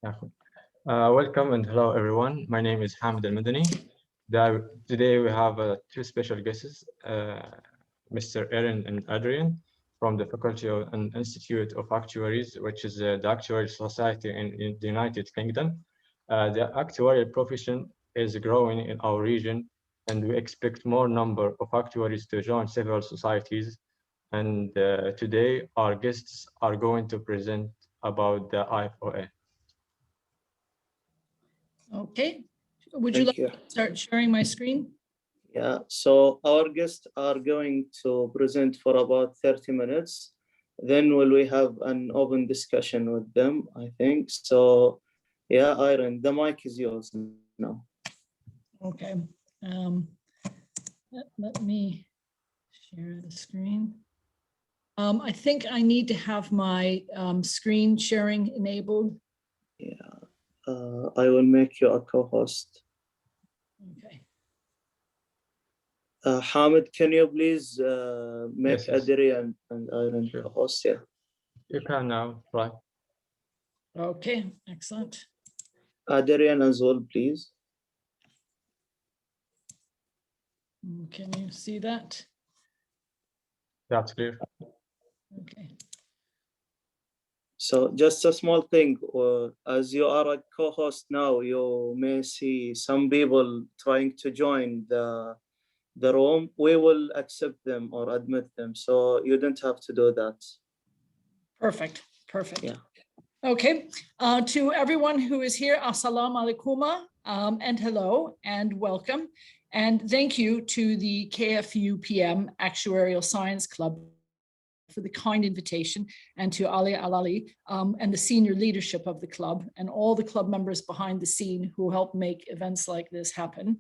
Welcome and hello everyone. My name is Hamid Al-Madani. Today we have two special guests, Mr. Aaron and Adrian from the Faculty and Institute of Actuaries, which is the Actuaries Society in the United Kingdom. The actuarial profession is growing in our region, and we expect more number of actuaries to join several societies. And today our guests are going to present about the IFOA. Okay, would you like to start sharing my screen? Yeah, so our guests are going to present for about 30 minutes. Then will we have an open discussion with them, I think. So yeah, Aaron, the mic is yours now. Okay, let me share the screen. I think I need to have my screen sharing enabled. Yeah, I will make you a co-host. Okay. Hamid, can you please make Yes. Adrian and Aaron Sure. co-host? Yeah. You can now, right? Okay, excellent. Adrian as well, please. Can you see that? That's clear. Okay. So just a small thing, as you are a co-host now, you may see some people trying to join the room. We will accept them or admit them. So you don't have to do that. Perfect, perfect. Yeah. Okay, to everyone who is here, assalamu alaikum, and hello and welcome. And thank you to the KFU PM Actuarial Science Club for the kind invitation, and to Ali Alali and the senior leadership of the club and all the club members behind the scene who help make events like this happen.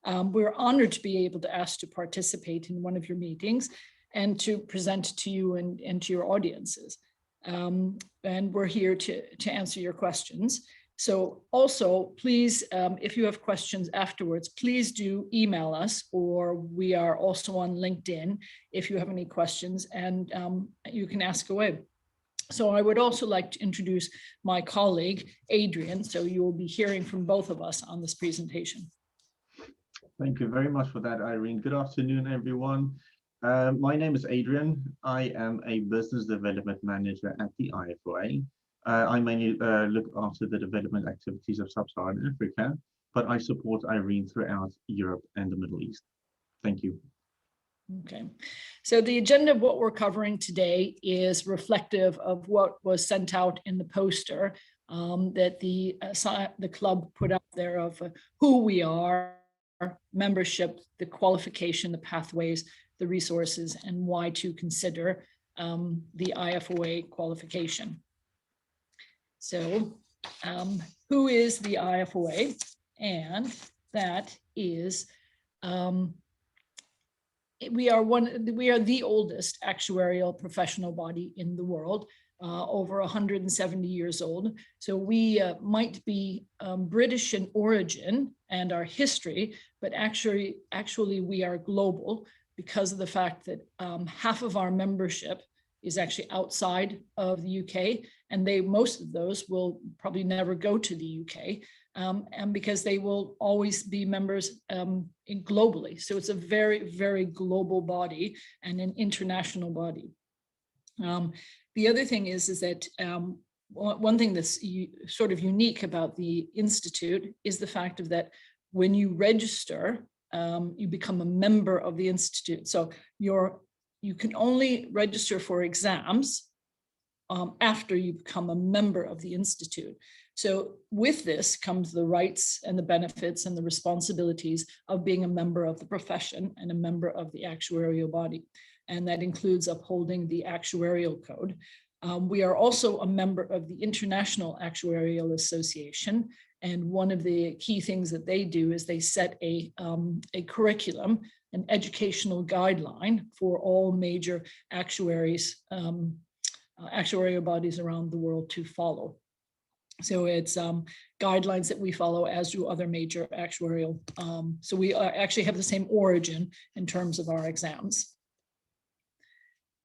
We're honored to be able to ask to participate in one of your meetings and to present to you and to your audiences. And we're here to answer your questions. So also, please, if you have questions afterwards, please do email us, or we are also on LinkedIn if you have any questions, and you can ask away. So I would also like to introduce my colleague, Adrian, so you will be hearing from both of us on this presentation. Thank you very much for that, Irene. Good afternoon, everyone. My name is Adrian. I am a business development manager at the IFOA. I mainly look after the development activities of Sub-Saharan Africa, but I support Irene throughout Europe and the Middle East. Thank you. Okay, so the agenda of what we're covering today is reflective of what was sent out in the poster that the club put up there of who we are, membership, the qualification, the pathways, the resources, and why to consider the IFOA qualification. So who is the IFOA? And that is, we are the oldest actuarial professional body in the world, over 170 years old. So we might be British in origin and our history, but actually we are global because of the fact that half of our membership is actually outside of the UK, and most of those will probably never go to the UK, and because they will always be members globally. So it's a very, very global body and an international body. The other thing is that one thing that's sort of unique about the Institute is the fact of that when you register, you become a member of the Institute. So you can only register for exams after you become a member of the Institute. So with this comes the rights and the benefits and the responsibilities of being a member of the profession and a member of the actuarial body. And that includes upholding the Actuarial Code. We are also a member of the International Actuarial Association. And one of the key things that they do is they set a curriculum, an educational guideline for all major actuaries, actuarial bodies around the world to follow. So it's guidelines that we follow, as do other major actuarial. So we actually have the same origin in terms of our exams.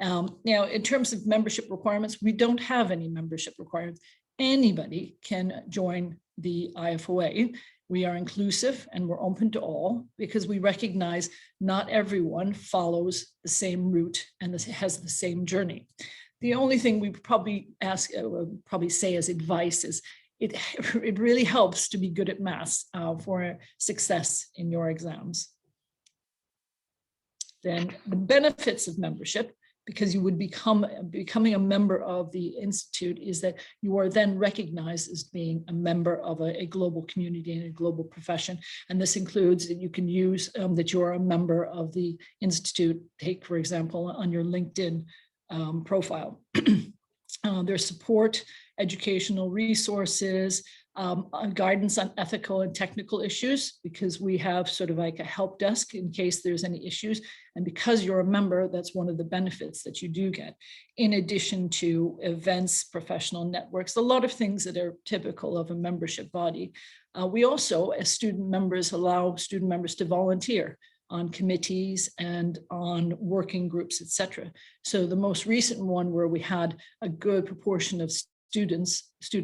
Now, in terms of membership requirements, we don't have any membership requirements. anybody can join the IFOA. We are inclusive and we're open to all because we recognize not everyone follows the same route and has the same journey. The only thing we probably say as advice is it really helps to be good at maths for success in your exams. Then the benefits of membership, because you would becoming a member of the Institute, is that you are then recognized as being a member of a global community and a global profession. And this includes that you can use that you are a member of the Institute. Take, for example, on your LinkedIn profile. There's support, educational resources, guidance on ethical and technical issues, because we have sort of like a help desk in case there's any issues. And because you're a member, that's one of the benefits that you do get, in addition to events, professional networks, a lot of things that are typical of a membership body. We also, as student members, allow student members to volunteer on committees and on working groups, etc. So the most recent one where we had a good proportion of student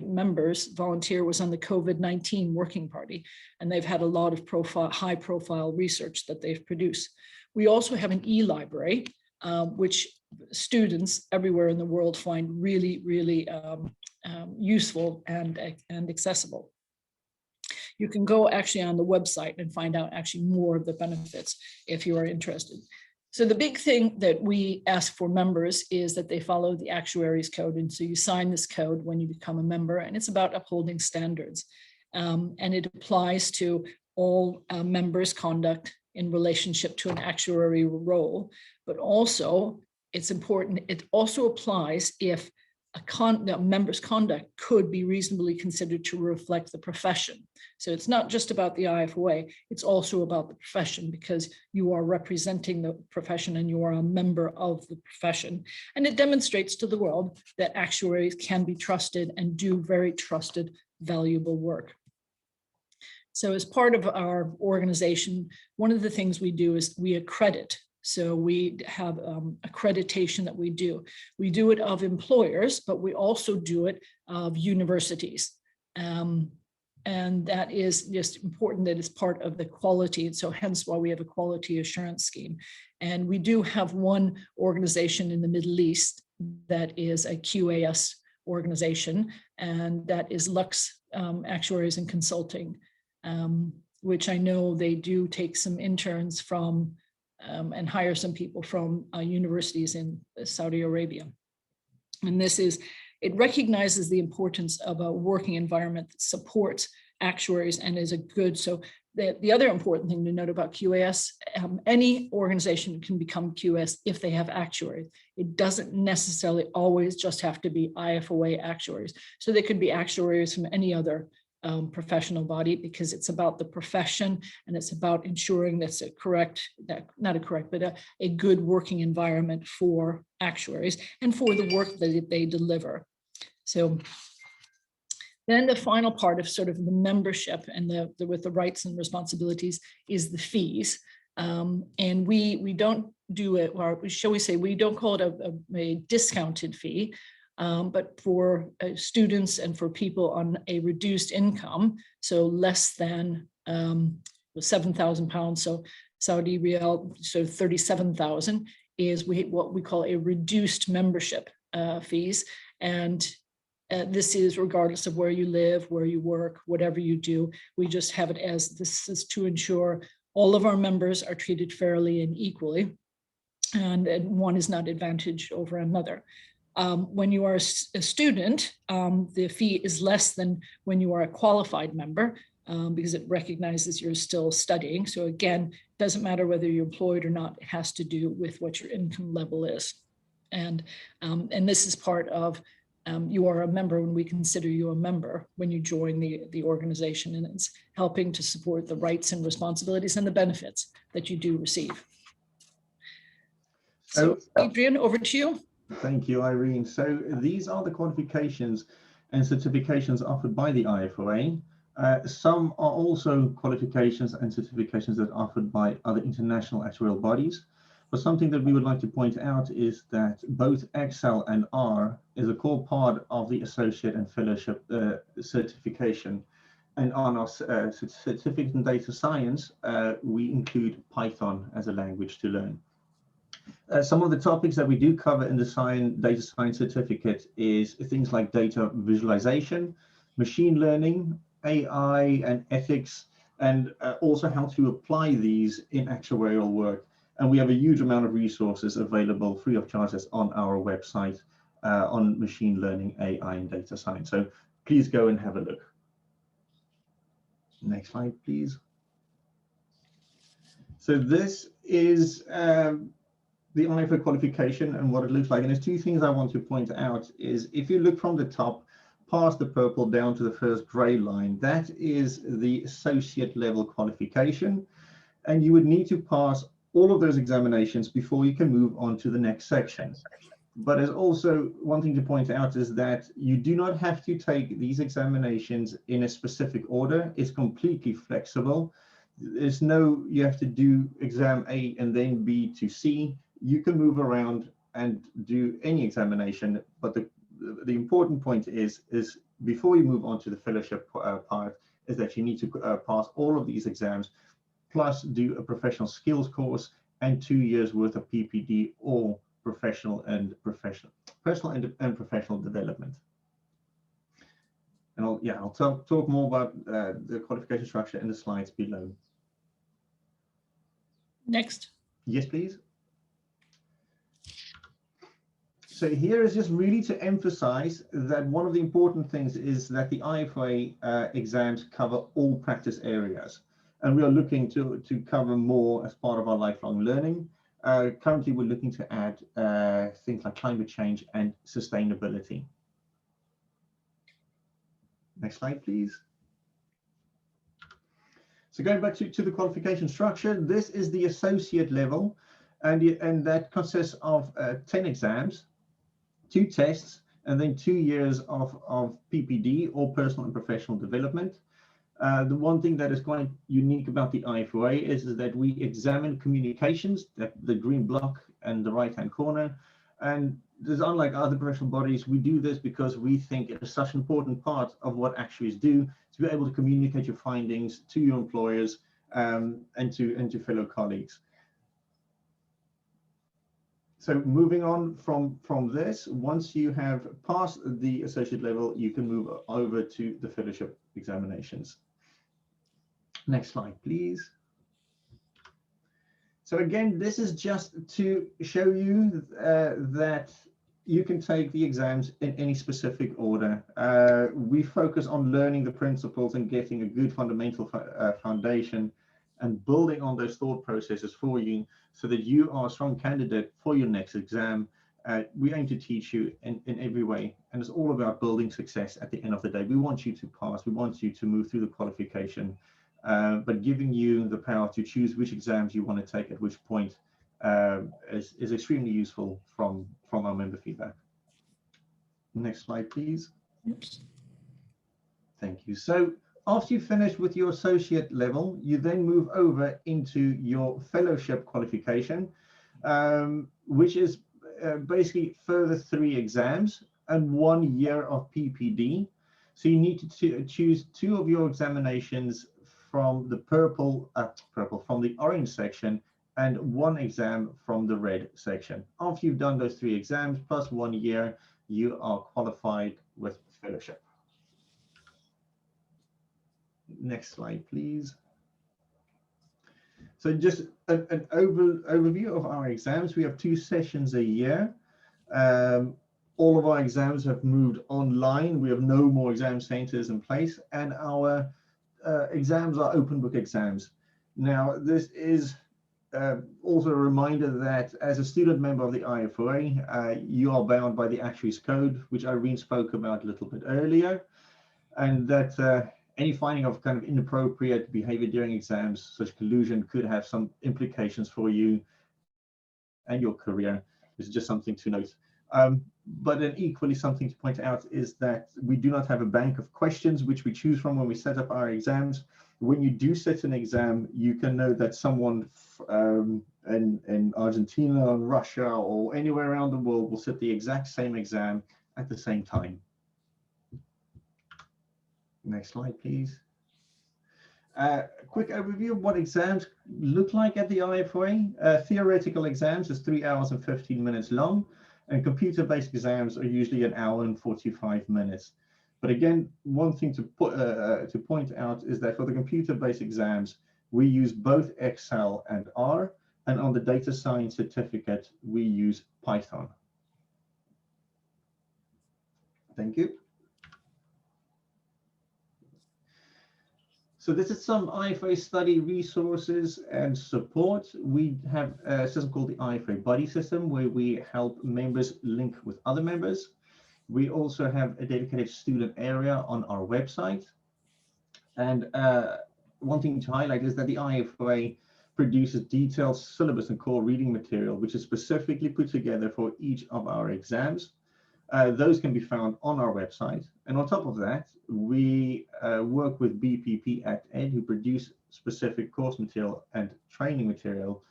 members volunteer was on the COVID-19 working party, and they've had a lot of high profile research that they've produced. We also have an e-library, which students everywhere in the world find really, really useful and accessible. You can go actually on the website and find out actually more of the benefits if you are interested. So the big thing that we ask for members is that they follow the Actuaries Code. And so you sign this code when you become a member, and it's about upholding standards. And it applies to all members' conduct in relationship to an actuarial role, but also it's important, it also applies if a member's conduct could be reasonably considered to reflect the profession. So it's not just about the IFOA, it's also about the profession, because you are representing the profession and you are a member of the profession. And it demonstrates to the world that actuaries can be trusted and do very trusted, valuable work. So as part of our organization, one of the things we do is we accredit. So we have accreditation that we do. We do it of employers, but we also do it of universities. And that is just important that it's part of the quality. And so hence why we have a quality assurance scheme. And we do have one organization in the Middle East that is a QAS organization, and that is Lux Actuaries and Consulting, which I know they do take some interns from and hire some people from universities in Saudi Arabia. And this is, it recognizes the importance of a working environment that supports actuaries and is a good, so the other important thing to note about QAS, any organization can become QS if they have actuaries. It doesn't necessarily always just have to be IFOA actuaries. So they could be actuaries from any other professional body, because it's about the profession and it's about ensuring that's a good working environment for actuaries and for the work that they deliver. So then the final part of sort of the membership and with the rights and responsibilities is the fees. And we don't do it, or shall we say, we don't call it a discounted fee. But for students and for people on a reduced income, so less than 7,000 pounds, so Saudi Riyal, so 37,000 is what we call a reduced membership fees. And this is regardless of where you live, where you work, whatever you do. We just have it as this is to ensure all of our members are treated fairly and equally, and one is not advantaged over another. When you are a student, the fee is less than when you are a qualified member, because it recognizes you're still studying. So again, it doesn't matter whether you're employed or not, it has to do with what your income level is. And this is part of, you are a member when we consider you a member when you join the organization, and it's helping to support the rights and responsibilities and the benefits that you do receive. So Adrian, over to you. Thank you, Irene. So these are the qualifications and certifications offered by the IFOA. Some are also qualifications and certifications that are offered by other international actuarial bodies. But something that we would like to point out is that both Excel and R is a core part of the associate and fellowship certification. And on our certificate in data science, we include Python as a language to learn. Some of the topics that we do cover in the data science certificate is things like data visualization, machine learning, AI and ethics, and also how to apply these in actuarial work. And we have a huge amount of resources available free of charge on our website on machine learning, AI and data science. So please go and have a look. Next slide, please. So this is the Ifoa qualification and what it looks like. And there's two things I want to point out is if you look from the top, past the purple down to the first gray line, that is the associate level qualification. And you would need to pass all of those examinations before you can move on to the next section. But there's also one thing to point out is that you do not have to take these examinations in a specific order. It's completely flexible. There's no, you have to do exam A and then B to C. You can move around and do any examination, but the important point is before you move on to the fellowship part, is that you need to pass all of these exams, plus do a professional skills course and 2 years worth of PPD or personal and professional development. And I'll talk more about the qualification structure in the slides below. Next. Yes, please. So here is just really to emphasize that one of the important things is that the Ifoa exams cover all practice areas. And we are looking to cover more as part of our lifelong learning. Currently, we're looking to add things like climate change and sustainability. Next slide, please. So going back to the qualification structure, this is the associate level, and that consists of 10 exams, 2 tests, and then 2 years of PPD or personal and professional development. The one thing that is quite unique about the Ifoa is that we examine communications, the green block and the right-hand corner. And there's, unlike other professional bodies, we do this because we think it is such an important part of what actuaries do, to be able to communicate your findings to your employers and to fellow colleagues. So moving on from this, once you have passed the associate level, you can move over to the fellowship examinations. Next slide, please. So again, this is just to show you that you can take the exams in any specific order. We focus on learning the principles and getting a good fundamental foundation and building on those thought processes for you so that you are a strong candidate for your next exam. We aim to teach you in every way, and it's all about building success at the end of the day. We want you to pass, we want you to move through the qualification, but giving you the power to choose which exams you want to take at which point is extremely useful from our member feedback. Next slide, please. Oops. Thank you. So after you finish with your associate level, you then move over into your fellowship qualification, which is basically further 3 exams and 1 year of PPD. So you need to choose 2 of your examinations from the from the orange section and 1 exam from the red section. After you've done those 3 exams plus 1 year, you are qualified with fellowship. Next slide, please. So just an overview of our exams. We have 2 sessions a year. All of our exams have moved online. We have no more exam centers in place, and our exams are open book exams. Now, this is also a reminder that as a student member of the Ifoa, you are bound by the Actuaries Code, which Irene spoke about a little bit earlier, and that any finding of kind of inappropriate behavior during exams, such collusion, could have some implications for you and your career. This is just something to note. But then equally something to point out is that we do not have a bank of questions which we choose from when we set up our exams. When you do set an exam, you can know that someone in Argentina or Russia or anywhere around the world will sit the exact same exam at the same time. Next slide, please. Quick overview of what exams look like at the IFOA. Theoretical exams is 3 hours and 15 minutes long, and computer-based exams are usually 1 hour and 45 minutes. But again, one thing to point out is that for the computer-based exams, we use both Excel and R, and on the data science certificate, we use Python. Thank you. So this is some IFOA study resources and support. We have a system called the IFOA Buddy System, where we help members link with other members. We also have a dedicated student area on our website. And one thing to highlight is that the IFOA produces detailed syllabus and core reading material, which is specifically put together for each of our exams. Those can be found on our website. And on top of that, we work with BPP Act Ed, who produce specific course material and training material,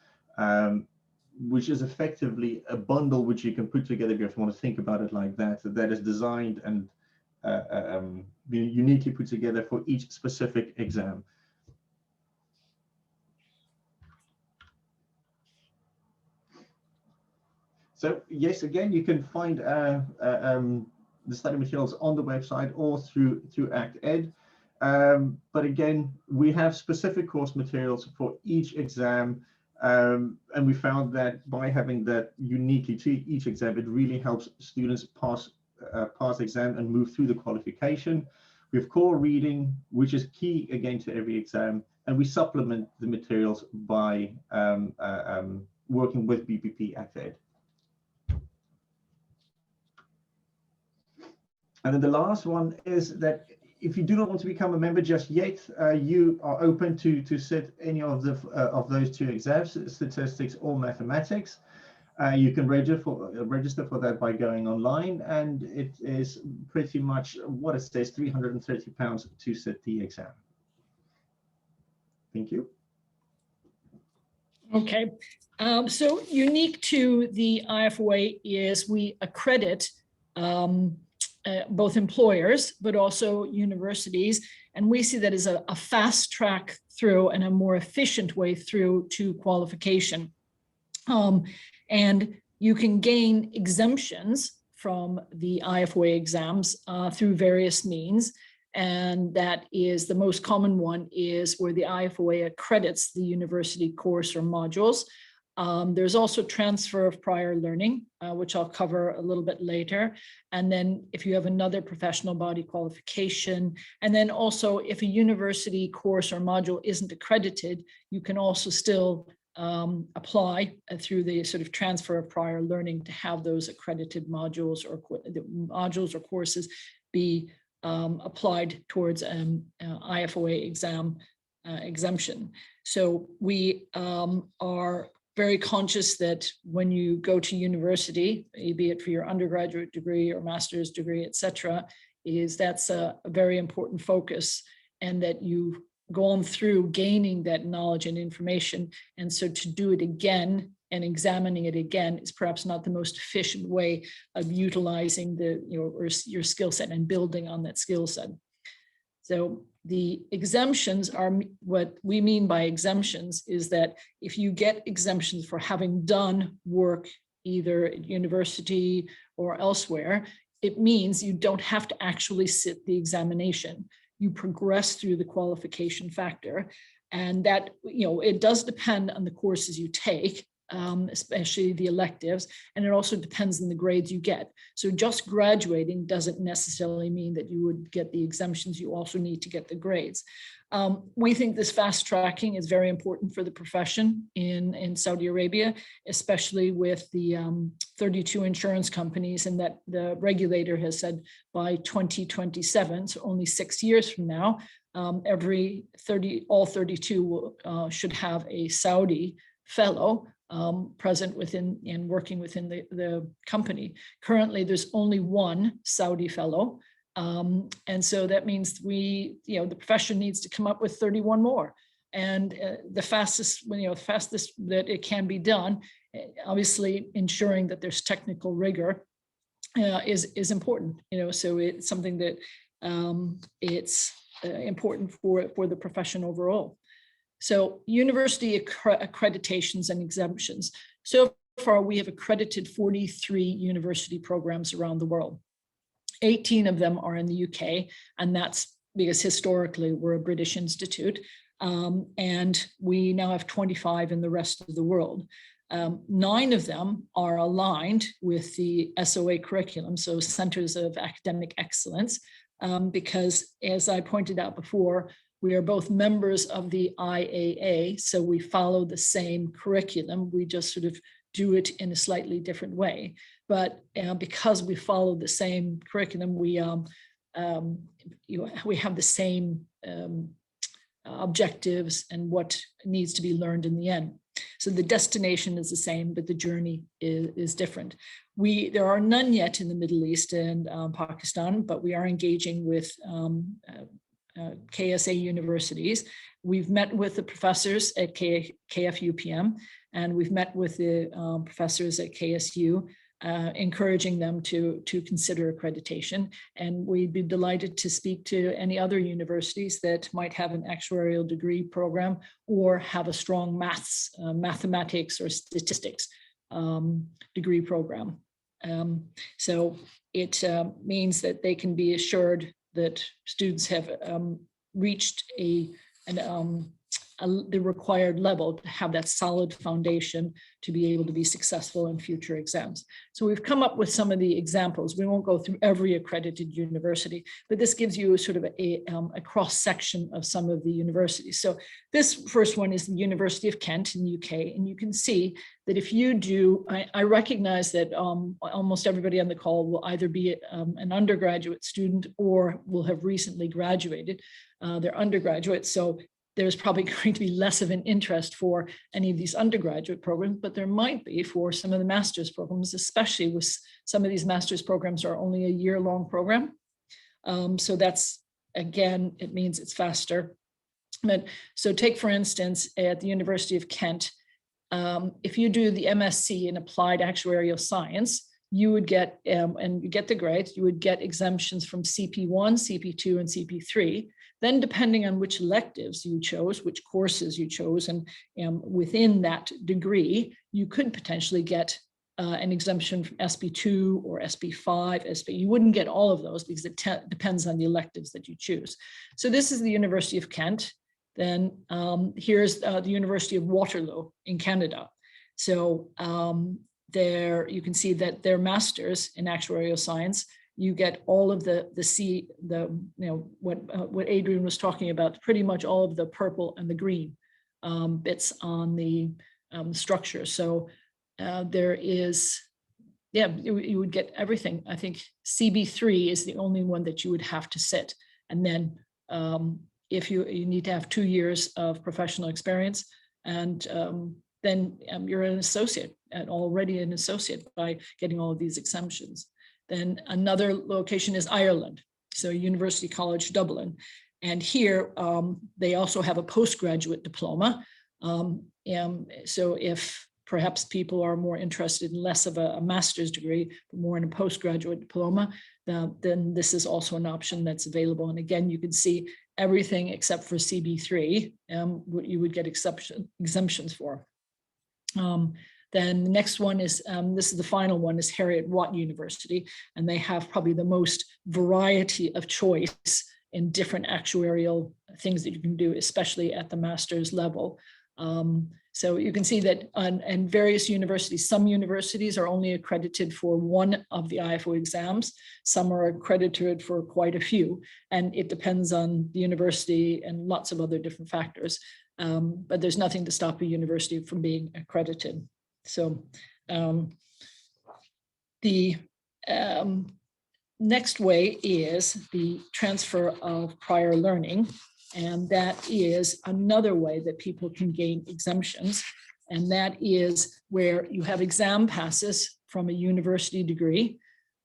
which is effectively a bundle which you can put together, if you want to think about it like that, that is designed and uniquely put together for each specific exam. So yes, again, you can find the study materials on the website or through Act Ed. But again, we have specific course materials for each exam. And we found that by having that uniquely to each exam, it really helps students pass exam and move through the qualification. We have core reading, which is key again to every exam, and we supplement the materials by working with BPP Act Ed. And then the last one is that if you do not want to become a member just yet, you are open to sit any of those two exams, statistics or mathematics. You can register for that by going online, and it is pretty much what it says, £330 to sit the exam. Thank you. Okay, so unique to the IFOA is we accredit both employers, but also universities. And we see that as a fast track through and a more efficient way through to qualification. And you can gain exemptions from the IFOA exams through various means. And that is the most common one is where the IFOA accredits the university course or modules. There's also transfer of prior learning, which I'll cover a little bit later. And then if you have another professional body qualification, and then also if a university course or module isn't accredited, you can also still apply through the sort of transfer of prior learning to have those accredited modules or courses be applied towards an IFOA exam exemption. So we are very conscious that when you go to university, be it for your undergraduate degree or master's degree, et cetera, that's a very important focus, and that you've gone through gaining that knowledge and information. And so to do it again and examining it again is perhaps not the most efficient way of utilizing your skill set and building on that skill set. So the exemptions are, what we mean by exemptions is that if you get exemptions for having done work either at university or elsewhere, it means you don't have to actually sit the examination. You progress through the qualification factor. And that, it does depend on the courses you take, especially the electives, and it also depends on the grades you get. So just graduating doesn't necessarily mean that you would get the exemptions. You also need to get the grades. We think this fast tracking is very important for the profession in Saudi Arabia, especially with the 32 insurance companies, and that the regulator has said by 2027, so only 6 years from now, all 32 should have a Saudi fellow present within and working within the company. Currently, there's only one Saudi fellow. And so that means the profession needs to come up with 31 more. And the fastest, fastest that it can be done, obviously ensuring that there's technical rigor is important. So it's something that it's important for the profession overall. So university accreditations and exemptions. So far, we have accredited 43 university programs around the world. 18 of them are in the UK, and that's because historically we're a British institute. And we now have 25 in the rest of the world. 9 of them are aligned with the SOA curriculum, so Centers of Academic Excellence, because as I pointed out before, we are both members of the IAA, so we follow the same curriculum. We just sort of do it in a slightly different way. But because we follow the same curriculum, we have the same objectives and what needs to be learned in the end. So the destination is the same, but the journey is different. There are none yet in the Middle East and Pakistan, but we are engaging with KSA universities. We've met with the professors at KFUPM, and we've met with the professors at KSU, encouraging them to consider accreditation. And we'd be delighted to speak to any other universities that might have an actuarial degree program or have a strong mathematics or statistics degree program. So it means that they can be assured that students have reached the required level to have that solid foundation to be able to be successful in future exams. So we've come up with some of the examples. We won't go through every accredited university, but this gives you sort of a cross-section of some of the universities. So this first one is the University of Kent in the UK, and you can see that if you do, I recognize that almost everybody on the call will either be an undergraduate student or will have recently graduated their undergraduate. So there's probably going to be less of an interest for any of these undergraduate programs, but there might be for some of the master's programs, especially with some of these master's programs are only a year-long program. So that's, again, it means it's faster. But so take, for instance, at the University of Kent, if you do the MSc in Applied Actuarial Science, you would get, and you get the grades, you would get exemptions from CP1, CP2, and CP3. Then depending on which electives you chose, which courses you chose, and within that degree, you could potentially get an exemption from SB2 or SB5, SB. You wouldn't get all of those because it depends on the electives that you choose. So this is the University of Kent. Then here's the University of Waterloo in Canada. So there you can see that their masters in actuarial science, you get all of what Adrian was talking about, pretty much all of the purple and the green bits on the structure. So there is, you would get everything. I think CB3 is the only one that you would have to sit. And then if you need to have 2 years of professional experience, and then you're an associate, and already an associate by getting all of these exemptions. Then another location is Ireland, so University College Dublin. And here they also have a postgraduate diploma. So if perhaps people are more interested in less of a master's degree, but more in a postgraduate diploma, then this is also an option that's available. And again, you can see everything except for CB3, what you would get exemptions for. Then the next one is, this is the final one, is Harriet University, and they have probably the most variety of choice in different actuarial things that you can do, especially at the master's level. So you can see that in various universities, some universities are only accredited for one of the IFO exams, some are accredited for quite a few, and it depends on the university and lots of other different factors. But there's nothing to stop a university from being accredited. So the next way is the transfer of prior learning. And that is another way that people can gain exemptions. And that is where you have exam passes from a university degree.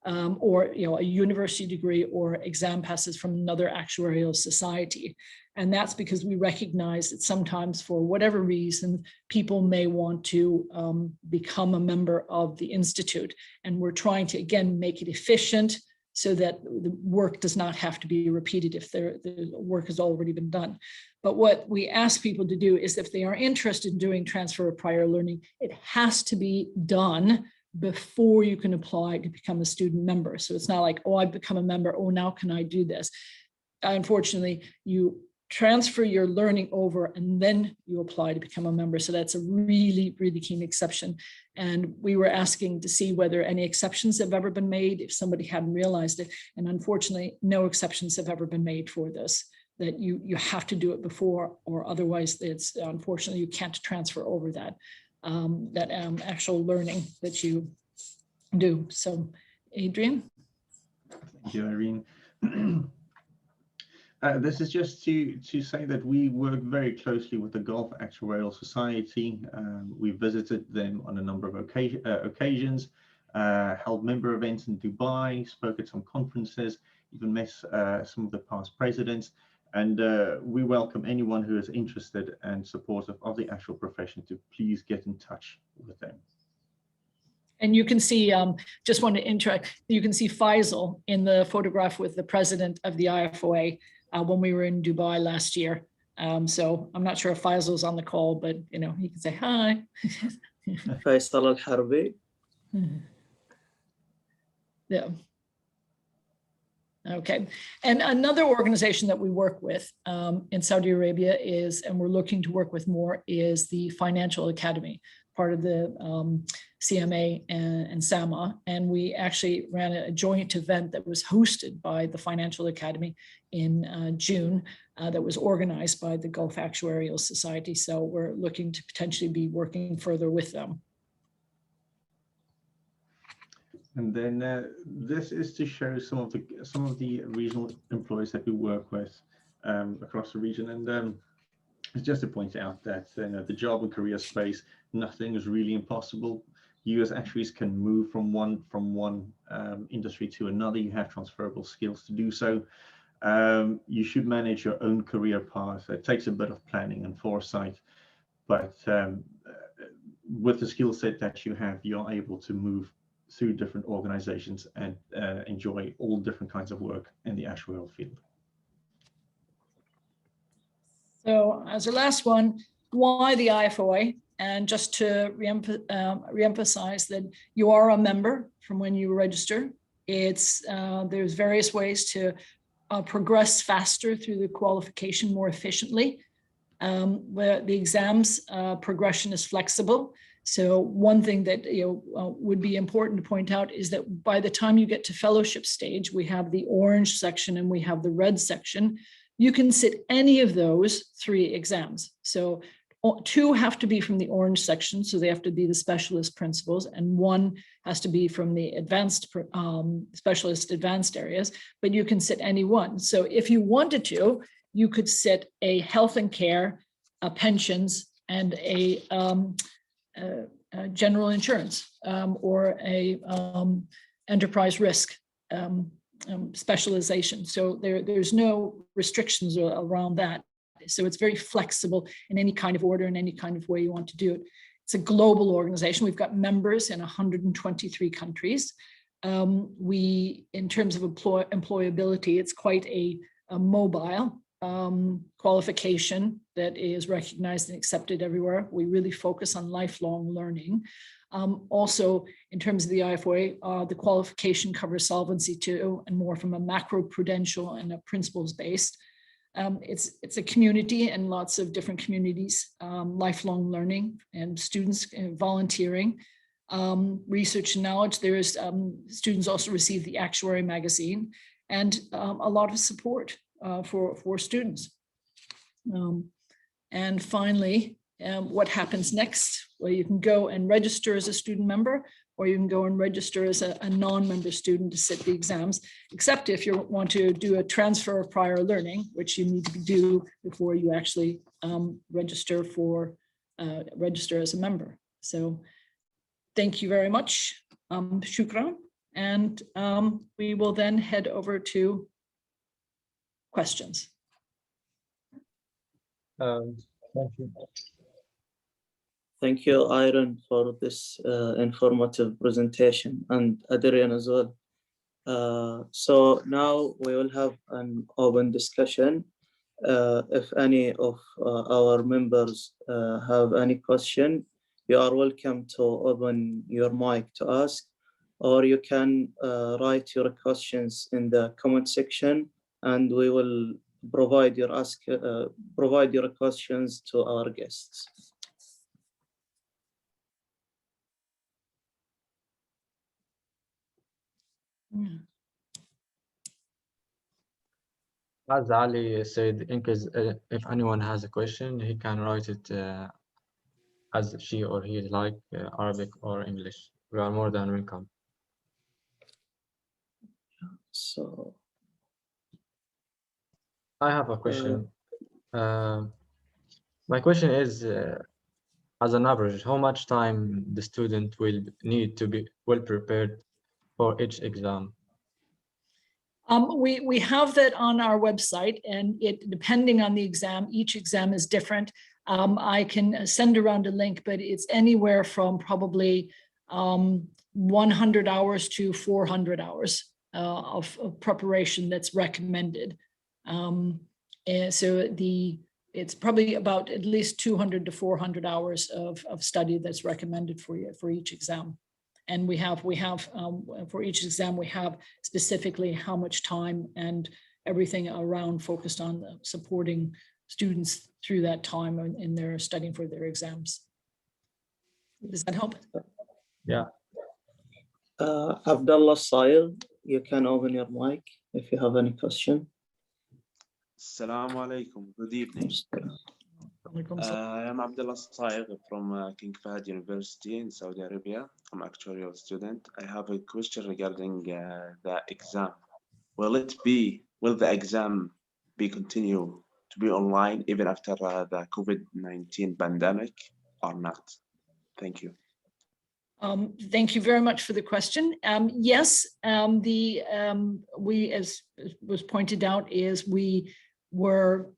or a university degree or exam passes from another actuarial society. And that's because we recognize that sometimes, for whatever reason, people may want to become a member of the institute. And we're trying to, again, make it efficient so that the work does not have to be repeated if the work has already been done. But what we ask people to do is, if they are interested in doing transfer of prior learning, it has to be done before you can apply to become a student member. So it's not like, oh, I've become a member, oh, now can I do this? Unfortunately, you transfer your learning over and then you apply to become a member. So that's a really, really keen exception. And we were asking to see whether any exceptions have ever been made, if somebody hadn't realized it. And unfortunately, no exceptions have ever been made for this, that you have to do it before, or otherwise it's, unfortunately, you can't transfer over that actual learning that you do. So, Adrian. Thank you, Irene. This is just to say that we work very closely with the Gulf Actuarial Society. We visited them on a number of occasions, held member events in Dubai, spoke at some conferences, even met some of the past presidents. And we welcome anyone who is interested and supportive of the actual profession to please get in touch with them. And you can see, just want to interact, you can see Faisal in the photograph with the president of the Ifoa when we were in Dubai last year. So I'm not sure if Faisal's on the call, but he can say hi. Faisal al-Harbi. Yeah. Okay. And another organization that we work with in Saudi Arabia is, and we're looking to work with more, is the Financial Academy, part of the CMA and SAMA. And we actually ran a joint event that was hosted by the Financial Academy in June that was organized by the Gulf Actuarial Society. So we're looking to potentially be working further with them. And then this is to show some of the regional employees that we work with across the region. And it's just to point out that the job and career space, nothing is really impossible. You as actuaries can move from one industry to another. You have transferable skills to do so. You should manage your own career path. It takes a bit of planning and foresight, but with the skill set that you have, you're able to move through different organizations and enjoy all different kinds of work in the actuarial field. So as a last one, why the Ifoa? And just to reemphasize that you are a member from when you register. There's various ways to progress faster through the qualification more efficiently. Where the exams progression is flexible. So one thing that would be important to point out is that by the time you get to fellowship stage, we have the orange section and we have the red section. You can sit any of those 3 exams. So 2 have to be from the orange section, so they have to be the specialist principles, and 1 has to be from the advanced specialist advanced areas, but you can sit any one. So if you wanted to, you could sit a health and care, a pensions, and a general insurance, or a enterprise risk specialization. So there's no restrictions around that. So it's very flexible in any kind of order, in any kind of way you want to do it. It's a global organization. We've got members in 123 countries. In terms of employability, it's quite a mobile qualification that is recognized and accepted everywhere. We really focus on lifelong learning. Also, in terms of the Ifoa, the qualification covers Solvency II and more from a macro-prudential and a principles-based. It's a community and lots of different communities, lifelong learning and students volunteering, research and knowledge. There's students also receive the Actuary magazine and a lot of support for students. And finally, what happens next? Well, you can go and register as a student member, or you can go and register as a non-member student to sit the exams, except if you want to do a transfer of prior learning, which you need to do before you actually register as a member. So thank you very much. Shukran. And we will then head over to questions. Thank you. Thank you, Iron, for this informative presentation, and Adrian as well. So now we will have an open discussion. If any of our members have any question, you are welcome to open your mic to ask, or you can write your questions in the comment section, and we will provide your questions to our guests. As Ali said, in case if anyone has a question, he can write it as she or he like, Arabic or English. We are more than welcome. So I have a question. My question is, as an average, how much time the student will need to be well prepared for each exam? We have that on our website, and it, depending on the exam, each exam is different. I can send around a link, but it's anywhere from probably 100 hours to 400 hours of preparation that's recommended. And so it's probably about at least 200 to 400 hours of study that's recommended for you for each exam. And we have for each exam, we have specifically how much time and everything around focused on supporting students through that time in their studying for their exams. Does that help? Yeah. Abdullah Sail, you can open your mic if you have any question. Assalamu alaikum. Good evening. I am Abdullah Saig from King Fahd University in Saudi Arabia. I'm an actuarial student. I have a question regarding the exam. Will the exam be continue to be online even after the COVID-19 pandemic or not? Thank you. Thank you very much for the question. Yes, we, as was pointed out, is we were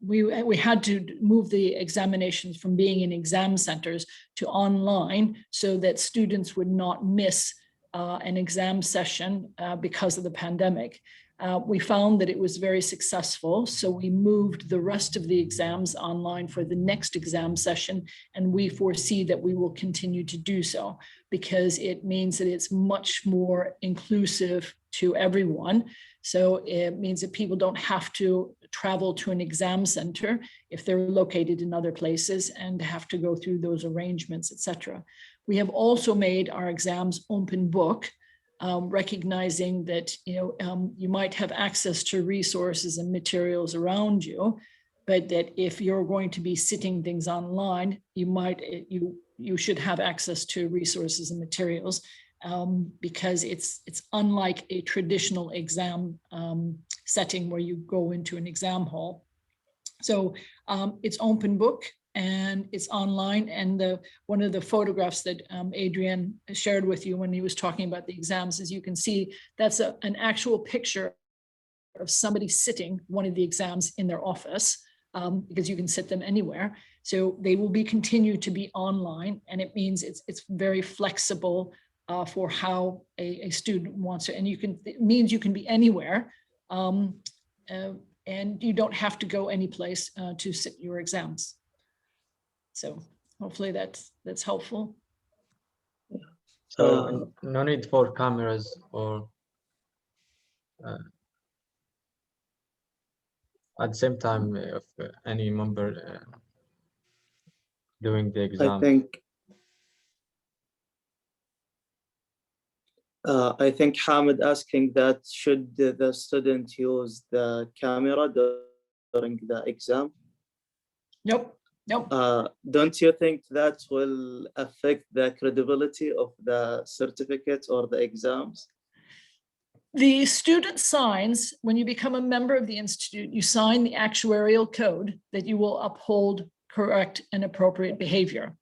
we had to move the examinations from being in exam centers to online so that students would not miss an exam session because of the pandemic. We found that it was very successful, so we moved the rest of the exams online for the next exam session, and we foresee that we will continue to do so because it means that it's much more inclusive to everyone. So it means that people don't have to travel to an exam center if they're located in other places and have to go through those arrangements, etc. We have also made our exams open book, recognizing that you might have access to resources and materials around you, but that if you're going to be sitting things online, you should have access to resources and materials. Because it's unlike a traditional exam setting where you go into an exam hall. So it's open book and it's online. And one of the photographs that Adrian shared with you when he was talking about the exams, as you can see, that's an actual picture of somebody sitting one of the exams in their office, because you can sit them anywhere. So they will be continued to be online, and it means it's very flexible for how a student wants to, and it means you can be anywhere, and you don't have to go any place to sit your exams. So hopefully that's helpful. So no need for cameras or at the same time if any member doing the exam. I think Hamid asking that should the student use the camera during the exam? Nope. Don't you think that will affect the credibility of the certificate or the exams? The student signs, when you become a member of the institute, you sign the actuarial code that you will uphold correct and appropriate behavior.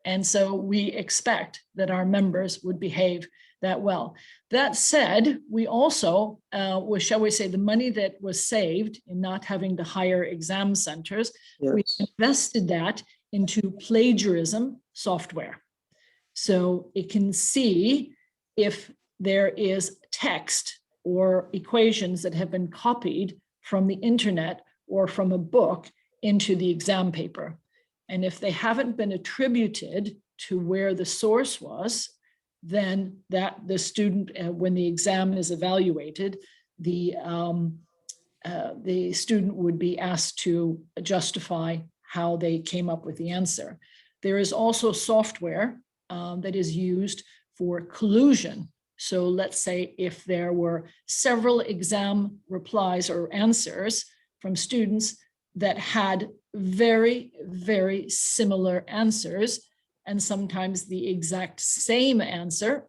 And so we expect that our members would behave that well. That said, we also, shall we say, the money that was saved in not having to hire exam centers, we invested that into plagiarism software. So it can see if there is text or equations that have been copied from the internet or from a book into the exam paper. And if they haven't been attributed to where the source was, then that the student, when the exam is evaluated, the student would be asked to justify how they came up with the answer. There is also software that is used for collusion. So let's say if there were several exam replies or answers from students that had very, very similar answers, and sometimes the exact same answer,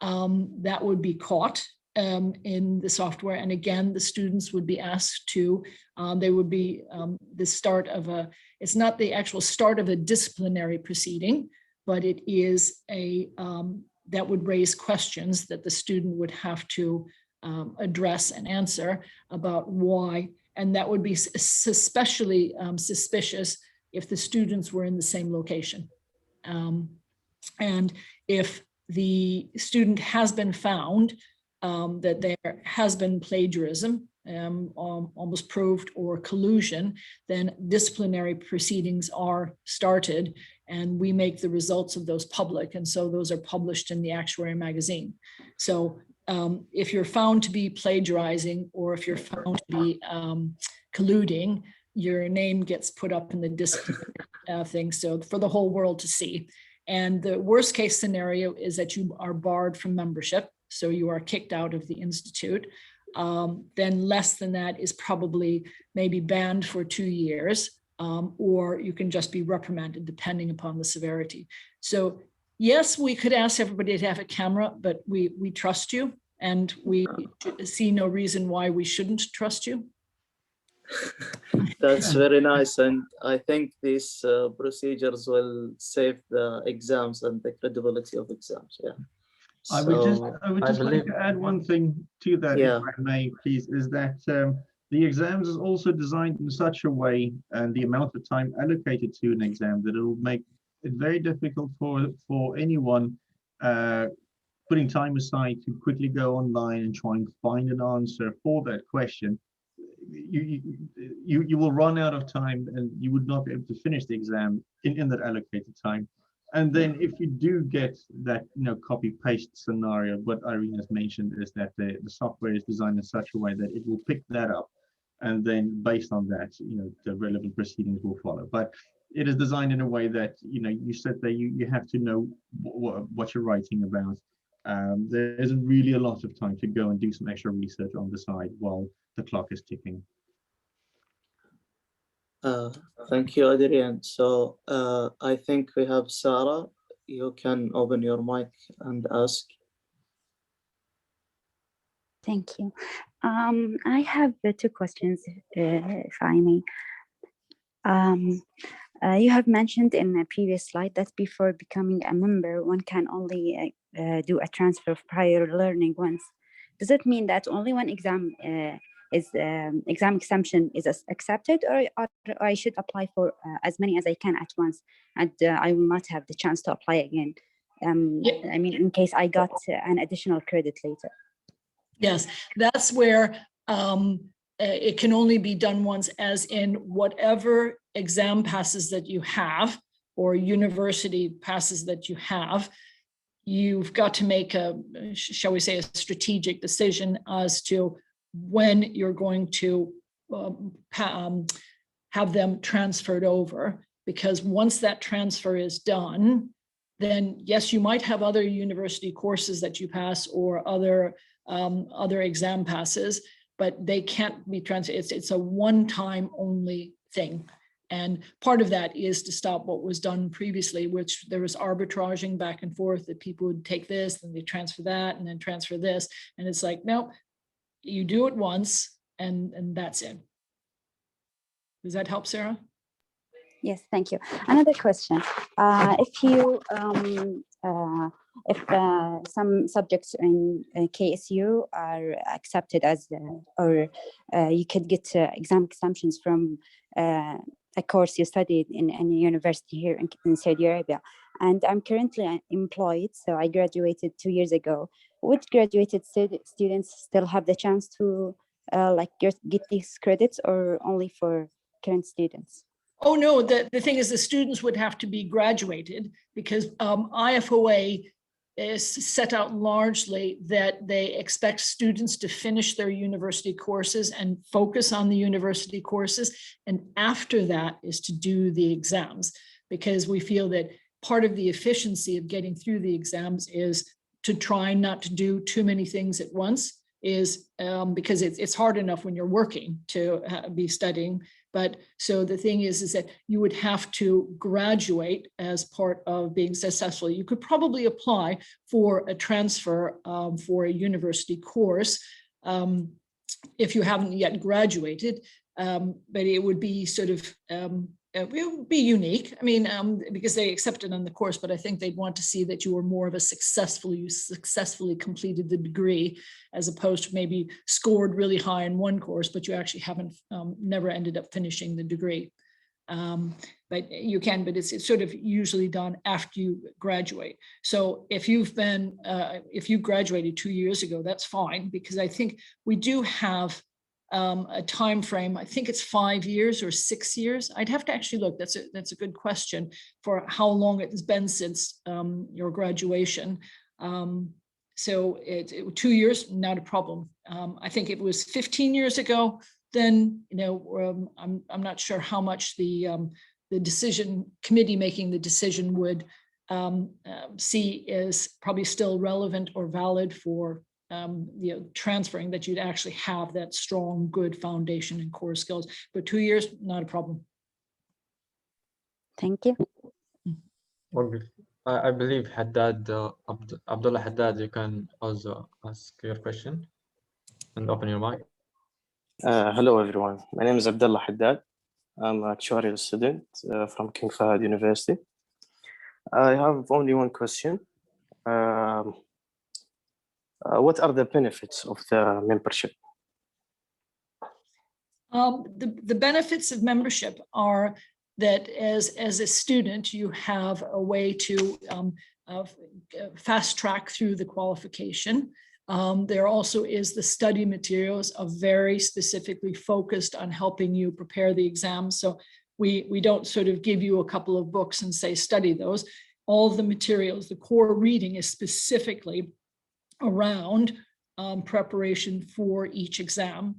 that would be caught in the software. And again, the students would be asked to, they would be the start of a, it's not the actual start of a disciplinary proceeding, but it is a, that would raise questions that the student would have to address and answer about why. And that would be especially suspicious if the students were in the same location. And if the student has been found that there has been plagiarism, almost proved, or collusion, then disciplinary proceedings are started and we make the results of those public. And so those are published in the Actuary magazine. So if you're found to be plagiarizing, or if you're found to be colluding, your name gets put up in the disciplinary thing, so for the whole world to see. And the worst case scenario is that you are barred from membership, so you are kicked out of the institute. Then less than that is probably maybe banned for 2 years, or you can just be reprimanded depending upon the severity. So yes, we could ask everybody to have a camera, but we trust you, and we see no reason why we shouldn't trust you. That's very nice, and I think these procedures will save the exams and the credibility of exams. Yeah. I would just like to add one thing to that, if I may, please, is that the exams is also designed in such a way, and the amount of time allocated to an exam, that it will make it very difficult for anyone putting time aside to quickly go online and try and find an answer for that question. You will run out of time, and you would not be able to finish the exam in that allocated time. And then if you do get that, copy paste scenario, what Irene has mentioned is that the software is designed in such a way that it will pick that up, and then based on that, the relevant proceedings will follow. But it is designed in a way that, you said that you have to know what you're writing about. There isn't really a lot of time to go and do some extra research on the side while the clock is ticking. Thank you, Adrian. So I think we have Sarah. You can open your mic and ask. Thank you. I have 2 questions, if I may. You have mentioned in a previous slide that before becoming a member, one can only do a transfer of prior learning once. Does it mean that only one exam exam exemption is accepted, or I should apply for as many as I can at once, and I will not have the chance to apply again? I mean, in case I got an additional credit later. Yes, that's where it can only be done once, as in whatever exam passes that you have, or university passes that you have, you've got to make a, shall we say, a strategic decision as to when you're going to have them transferred over. Because once that transfer is done, then yes, you might have other university courses that you pass, or other exam passes, but they can't be transferred. It's a one-time only thing. And part of that is to stop what was done previously, which there was arbitraging back and forth, that people would take this and they transfer that and then transfer this. And it's like, no, you do it once and that's it. Does that help, Sarah? Yes, thank you. Another question. If some subjects in KSU are accepted as, you could get exam exemptions from a course you studied in any university here in Saudi Arabia. And I'm currently employed, so I graduated 2 years ago. Would graduated students still have the chance to get these credits, or only for current students? Oh, no, the thing is the students would have to be graduated, because IFOA is set out largely that they expect students to finish their university courses and focus on the university courses. And after that is to do the exams, because we feel that part of the efficiency of getting through the exams is to try not to do too many things at once, is because it's hard enough when you're working to be studying. But so the thing is that you would have to graduate as part of being successful. You could probably apply for a transfer for a university course if you haven't yet graduated, but it would be sort of, it would be unique. I mean, because they accept it on the course, but I think they'd want to see that you were more of a you successfully completed the degree, as opposed to maybe scored really high in one course, but you actually haven't, never ended up finishing the degree. But you can, but it's sort of usually done after you graduate. So if you've been, if you graduated 2 years ago, that's fine, because I think we do have a time frame. I think it's 5 years or 6 years. I'd have to actually look. That's a good question for how long it's been since your graduation. So 2 years, not a problem. I think it was 15 years ago. Then I'm not sure how much the decision committee making the decision would see is probably still relevant or valid for transferring, that you'd actually have that strong, good foundation and core skills. But 2 years, not a problem. Thank you. I believe Haddad, Abdullah Haddad, you can also ask your question and open your mic. Hello, everyone. My name is Abdullah Haddad. I'm an actuarial student from King Fahd University. I have only one question. What are the benefits of the membership? The benefits of membership are that as a student, you have a way to fast track through the qualification. There also is the study materials are very specifically focused on helping you prepare the exams. So we don't sort of give you a couple of books and say, study those. All the materials, the core reading is specifically around preparation for each exam.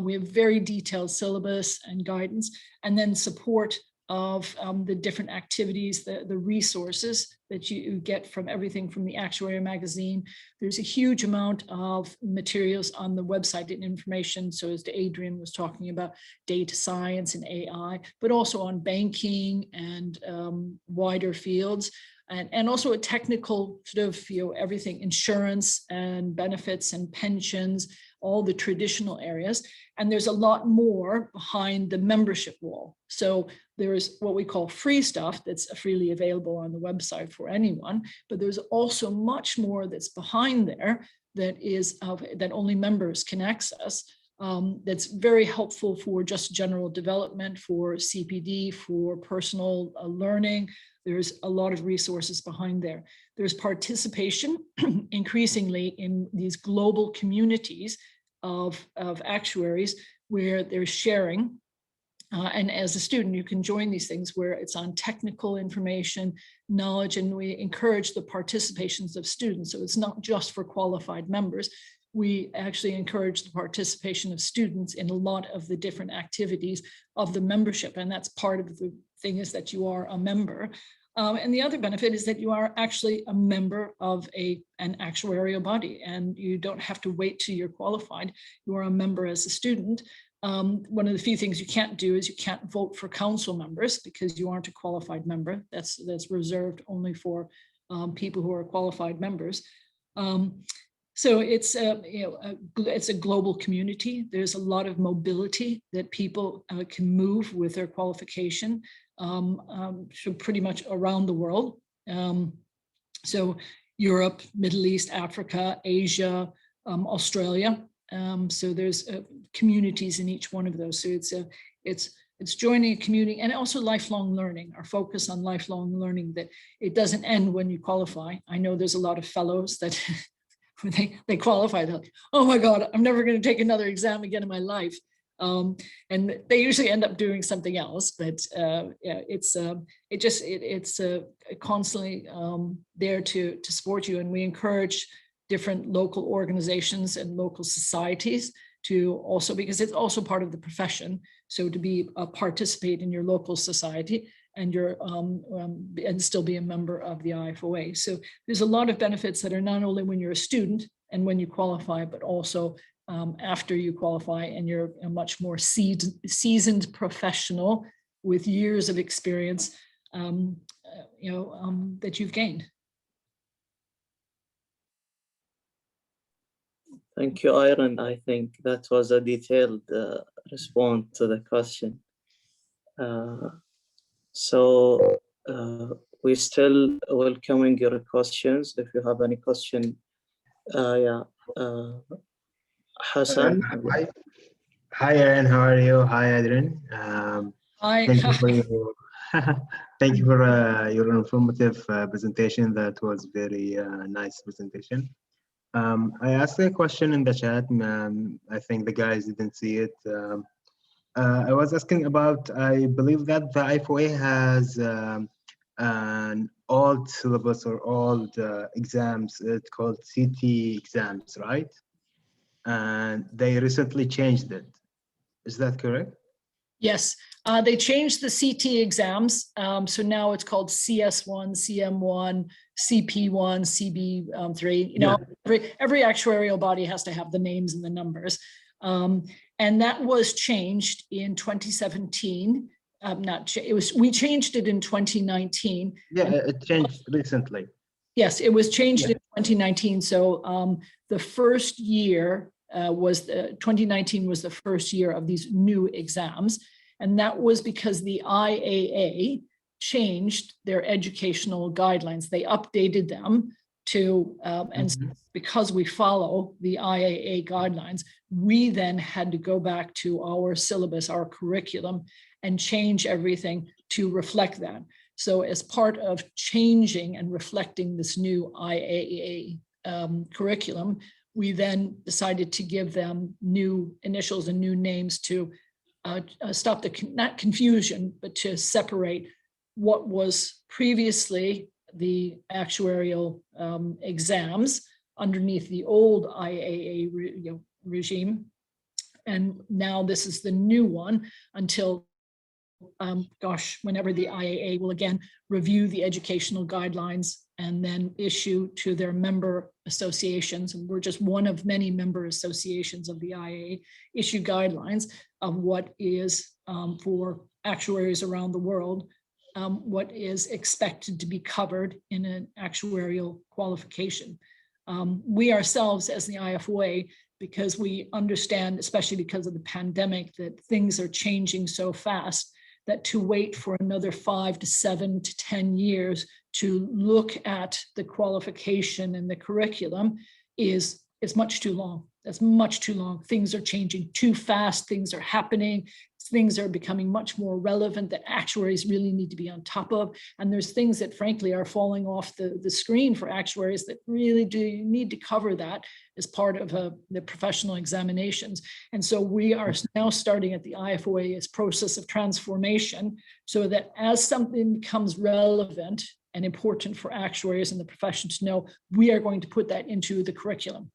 We have very detailed syllabus and guidance, and then support of the different activities, the resources that you get from everything from the Actuary magazine. There's a huge amount of materials on the website and information. So as Adrian was talking about data science and AI, but also on banking and wider fields. And also a technical sort of, everything, insurance and benefits and pensions, all the traditional areas. And there's a lot more behind the membership wall. So there's what we call free stuff that's freely available on the website for anyone, but there's also much more that's behind there that is that only members can access. That's very helpful for just general development, for CPD, for personal learning. There's a lot of resources behind there. There's participation increasingly in these global communities of actuaries where they're sharing. And as a student, you can join these things where it's on technical information, knowledge, and we encourage the participations of students. So it's not just for qualified members. We actually encourage the participation of students in a lot of the different activities of the membership. And that's part of the thing, is that you are a member. And the other benefit is that you are actually a member of an actuarial body, and you don't have to wait till you're qualified. You are a member as a student. One of the few things you can't do is you can't vote for council members because you aren't a qualified member. That's reserved only for people who are qualified members. So it's it's a global community. There's a lot of mobility that people can move with their qualification, so pretty much around the world. So Europe, Middle East, Africa, Asia, Australia. So there's communities in each one of those. So it's joining a community, and also lifelong learning. Our focus on lifelong learning, that it doesn't end when you qualify. I know there's a lot of fellows that when they qualify, they're like, oh my God, I'm never going to take another exam again in my life. And they usually end up doing something else, but yeah, it's constantly there to support you. And we encourage different local organizations and local societies to also, because it's also part of the profession, so to be participate in your local society and and still be a member of the IFOA. So there's a lot of benefits that are not only when you're a student and when you qualify, but also after you qualify and you're a much more seasoned professional with years of experience, that you've gained. Thank you, Iron. I think that was a detailed response to the question. So we're still welcoming your questions. If you have any question, Hassan. Hi, Aaron. How are you? Hi, Adrian. Hi. Thank you for your thank you for your informative presentation. That was very nice presentation. I asked a question in the chat. I think the guys didn't see it. I was asking about, I believe that the IFOA has an old syllabus or old exams. It's called CT exams, right? And they recently changed it. Is that correct? Yes, they changed the CT exams. So now it's called CS1, CM1, CP1, CB3. You know, every actuarial body has to have the names and the numbers. And that was changed in 2017. We changed it in 2019. Yeah, it changed recently. Yes, it was changed in 2019. So the first year 2019 was the first year of these new exams. And that was because the IAA changed their educational guidelines. They updated them to, and because we follow the IAA guidelines, we then had to go back to our syllabus, our curriculum, and change everything to reflect that. So as part of changing and reflecting this new IAA curriculum, we then decided to give them new initials and new names to stop the, not confusion, but to separate what was previously the actuarial exams underneath the old IAA regime. And now this is the new one until, whenever the IAA will again review the educational guidelines and then issue to their member associations. And we're just one of many member associations of the IAA, issue guidelines of what is for actuaries around the world, what is expected to be covered in an actuarial qualification. We ourselves as the IFOA, because we understand, especially because of the pandemic, that things are changing so fast, that to wait for another 5 to 7 to 10 years to look at the qualification and the curriculum is much too long. That's much too long. Things are changing too fast. Things are happening. Things are becoming much more relevant that actuaries really need to be on top of. And there's things that frankly are falling off the screen for actuaries that really do need to cover that as part of the professional examinations. And so we are now starting at the IFOA's process of transformation so that as something becomes relevant and important for actuaries in the profession to know, we are going to put that into the curriculum.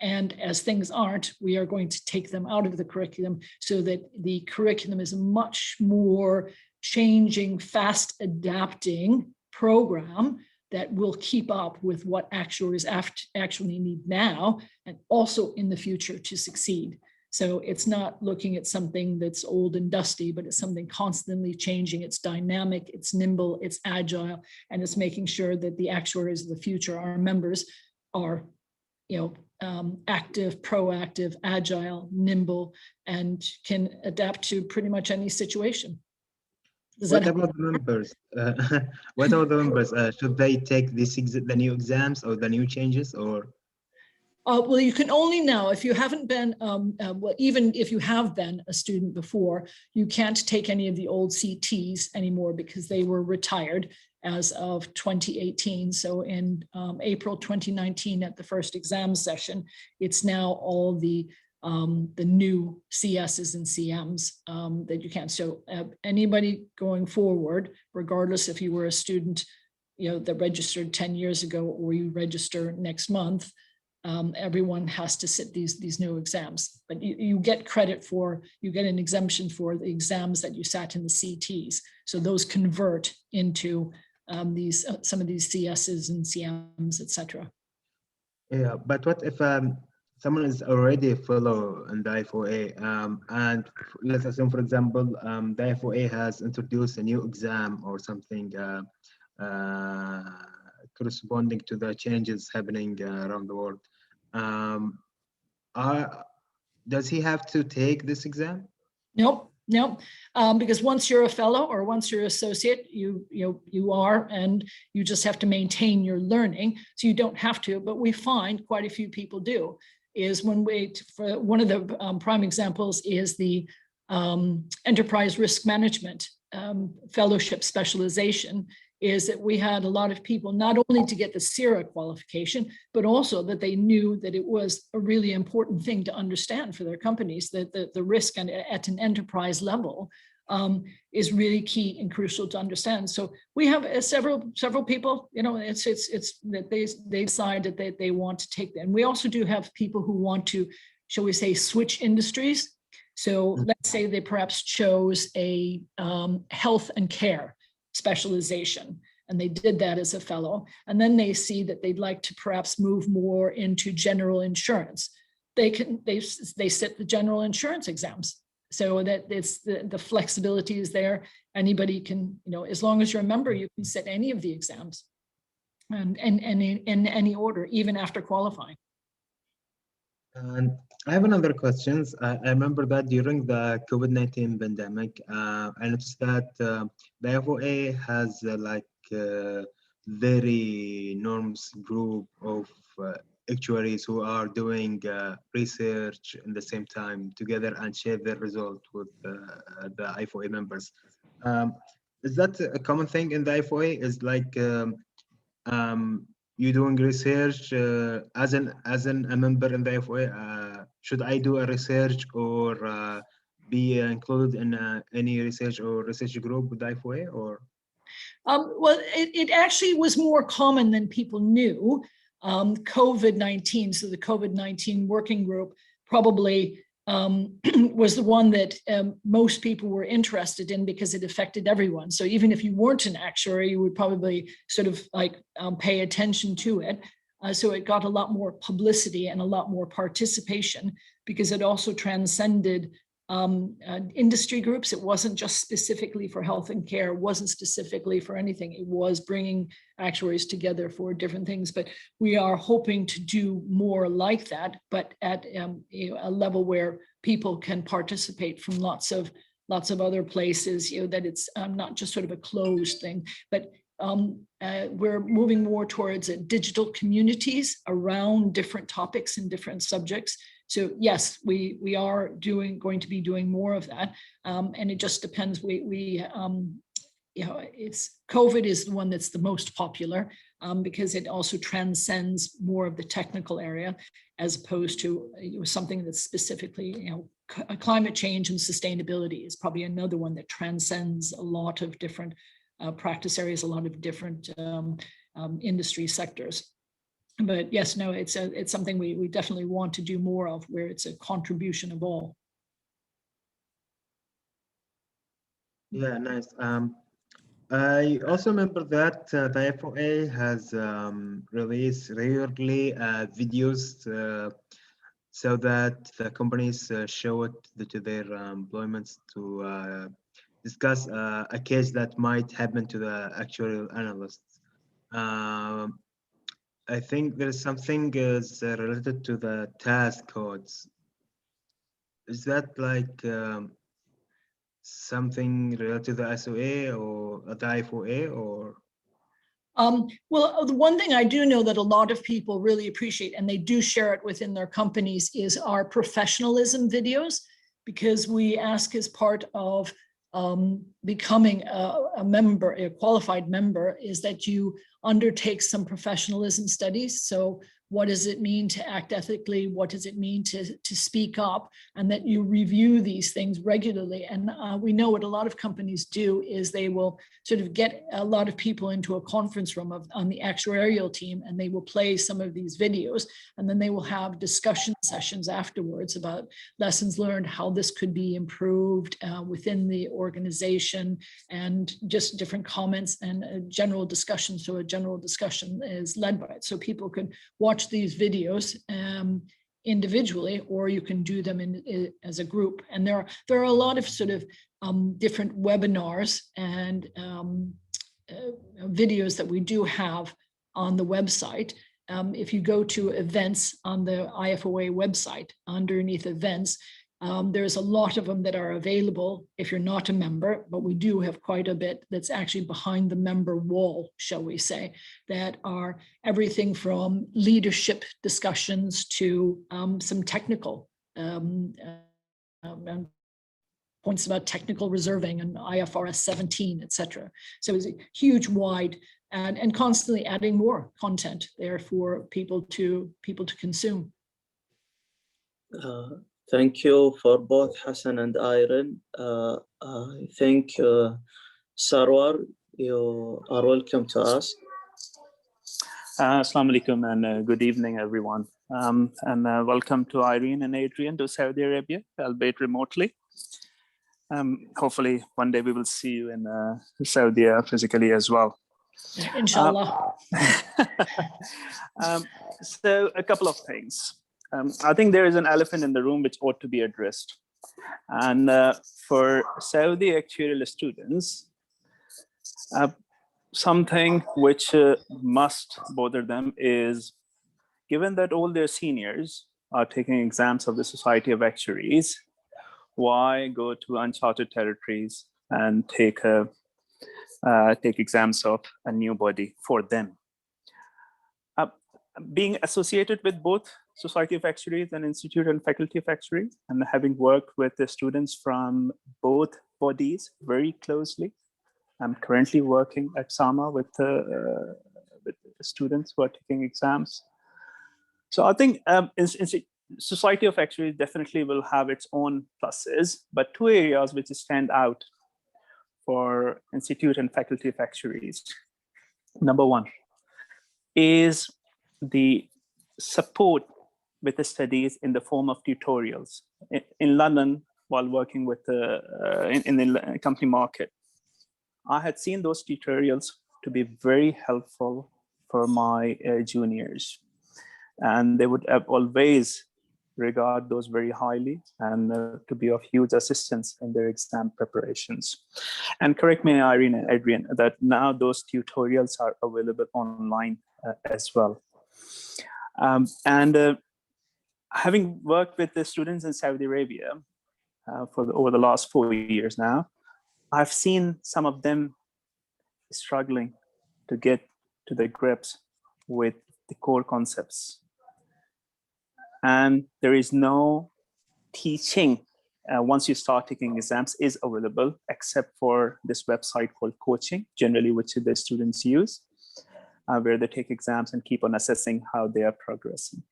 And as things aren't, we are going to take them out of the curriculum so that the curriculum is a much more changing, fast adapting program that will keep up with what actuaries actually need now and also in the future to succeed. So it's not looking at something that's old and dusty, but it's something constantly changing. It's dynamic, it's nimble, it's agile, and it's making sure that the actuaries of the future, our members, are active, proactive, agile, nimble, and can adapt to pretty much any situation. What about the members? What about the members? Should they take the new exams or the new changes, or? Well, you can only now, if you haven't been, well, even if you have been a student before, you can't take any of the old CTs anymore because they were retired as of 2018. So in April 2019, at the first exam session, it's now all the new CSs and CMs that you can't. So anybody going forward, regardless if you were a student, that registered 10 years ago or you register next month, everyone has to sit these new exams, but you get credit for, you get an exemption for the exams that you sat in the CTs. So those convert into some of these CSs and CMs, etc. Yeah, but what if someone is already a fellow in the Ifoa, and let's assume, for example, the Ifoa has introduced a new exam or something corresponding to the changes happening around the world. Does he have to take this exam? Nope, because once you're a fellow or once you're associate, you are, and you just have to maintain your learning. So you don't have to, but we find quite a few people do. Is when for one of the prime examples is the enterprise risk management fellowship specialization, is that we had a lot of people not only to get the CIRA qualification, but also that they knew that it was a really important thing to understand for their companies, that the risk at an enterprise level is really key and crucial to understand. So we have several people, it's that they decide that they want to take that. And we also do have people who want to, shall we say, switch industries. So let's say they perhaps chose a health and care specialization, and they did that as a fellow, and then they see that they'd like to perhaps move more into general insurance. They sit the general insurance exams, so that it's the flexibility is there. Anybody can, as long as you're a member, you can sit any of the exams, and in any order, even after qualifying. And I have another question. I remember that during the COVID-19 pandemic, I noticed that the Ifoa has very enormous group of actuaries who are doing research in the same time together and share their result with the Ifoa members. Is that a common thing in the Ifoa? Is you doing research as a member in the Ifoa? Should I do a research or be included in any research or research group with the Ifoa, or? Well, it actually was more common than people knew. COVID-19, so the COVID-19 working group probably was the one that most people were interested in because it affected everyone. So even if you weren't an actuary, you would probably sort of pay attention to it. So it got a lot more publicity and a lot more participation because it also transcended industry groups. It wasn't just specifically for health and care, it wasn't specifically for anything. It was bringing actuaries together for different things, but we are hoping to do more like that, but at a level where people can participate from lots of other places, that it's not just sort of a closed thing, but we're moving more towards digital communities around different topics and different subjects. So yes, we are going to be doing more of that, and it just depends. It's COVID is the one that's the most popular because it also transcends more of the technical area as opposed to something that's specifically climate change and sustainability is probably another one that transcends a lot of different practice areas, a lot of different industry sectors. But yes, no, it's something we definitely want to do more of, where it's a contribution of all. Yeah, nice. I also remember that the Ifoa has released regularly videos so that the companies show it to their employments to discuss a case that might happen to the actuarial analysts. I think there's something is related to the task codes. Is that like something related to the SOA or the Ifoa or? Well, the one thing I do know that a lot of people really appreciate, and they do share it within their companies, is our professionalism videos, because we ask as part of becoming a member, a qualified member, is that you undertake some professionalism studies. So what does it mean to act ethically? What does it mean to speak up? And that you review these things regularly. And we know what a lot of companies do is they will sort of get a lot of people into a conference room on the actuarial team, and they will play some of these videos, and then they will have discussion sessions afterwards about lessons learned, how this could be improved within the organization, and just different comments and a general discussion. So a general discussion is led by it. So people could watch these videos individually, or you can do them as a group. And there are a lot of sort of different webinars and videos that we do have on the website. If you go to events on the IFOA website, underneath events, there's a lot of them that are available if you're not a member, but we do have quite a bit that's actually behind the member wall, shall we say, that are everything from leadership discussions to some technical points about technical reserving and IFRS 17, etc. So it's a huge, wide, and constantly adding more content there for people to consume. Thank you for both Hassan and Irene. I think Sarwar, you are welcome to us. Assalamu alaikum and good evening, everyone. And welcome to Irene and Adrian to Saudi Arabia, albeit remotely. Hopefully one day we will see you in Saudi physically as well. Inshallah. So a couple of things. I think there is an elephant in the room which ought to be addressed. And for Saudi actuarial students, something which must bother them is, given that all their seniors are taking exams of the Society of Actuaries, why go to uncharted territories and take exams of a new body for them? Being associated with both Society of Actuaries and Institute and Faculty of Actuaries, and having worked with the students from both bodies very closely, I'm currently working at SAMA with the students who are taking exams. So I think Society of Actuaries definitely will have its own pluses, but two areas which stand out for Institute and Faculty of Actuaries. Number one is the support with the studies in the form of tutorials. In London, while working with in the company market, I had seen those tutorials to be very helpful for my juniors, and they would always regard those very highly and to be of huge assistance in their exam preparations. And correct me, Irene and Adrian, that now those tutorials are available online as well. Having worked with the students in Saudi Arabia over the last 4 years now, I've seen some of them struggling to get to the grips with the core concepts. And there is no teaching once you start taking exams is available, except for this website called Coaching, generally which the students use, where they take exams and keep on assessing how they are progressing.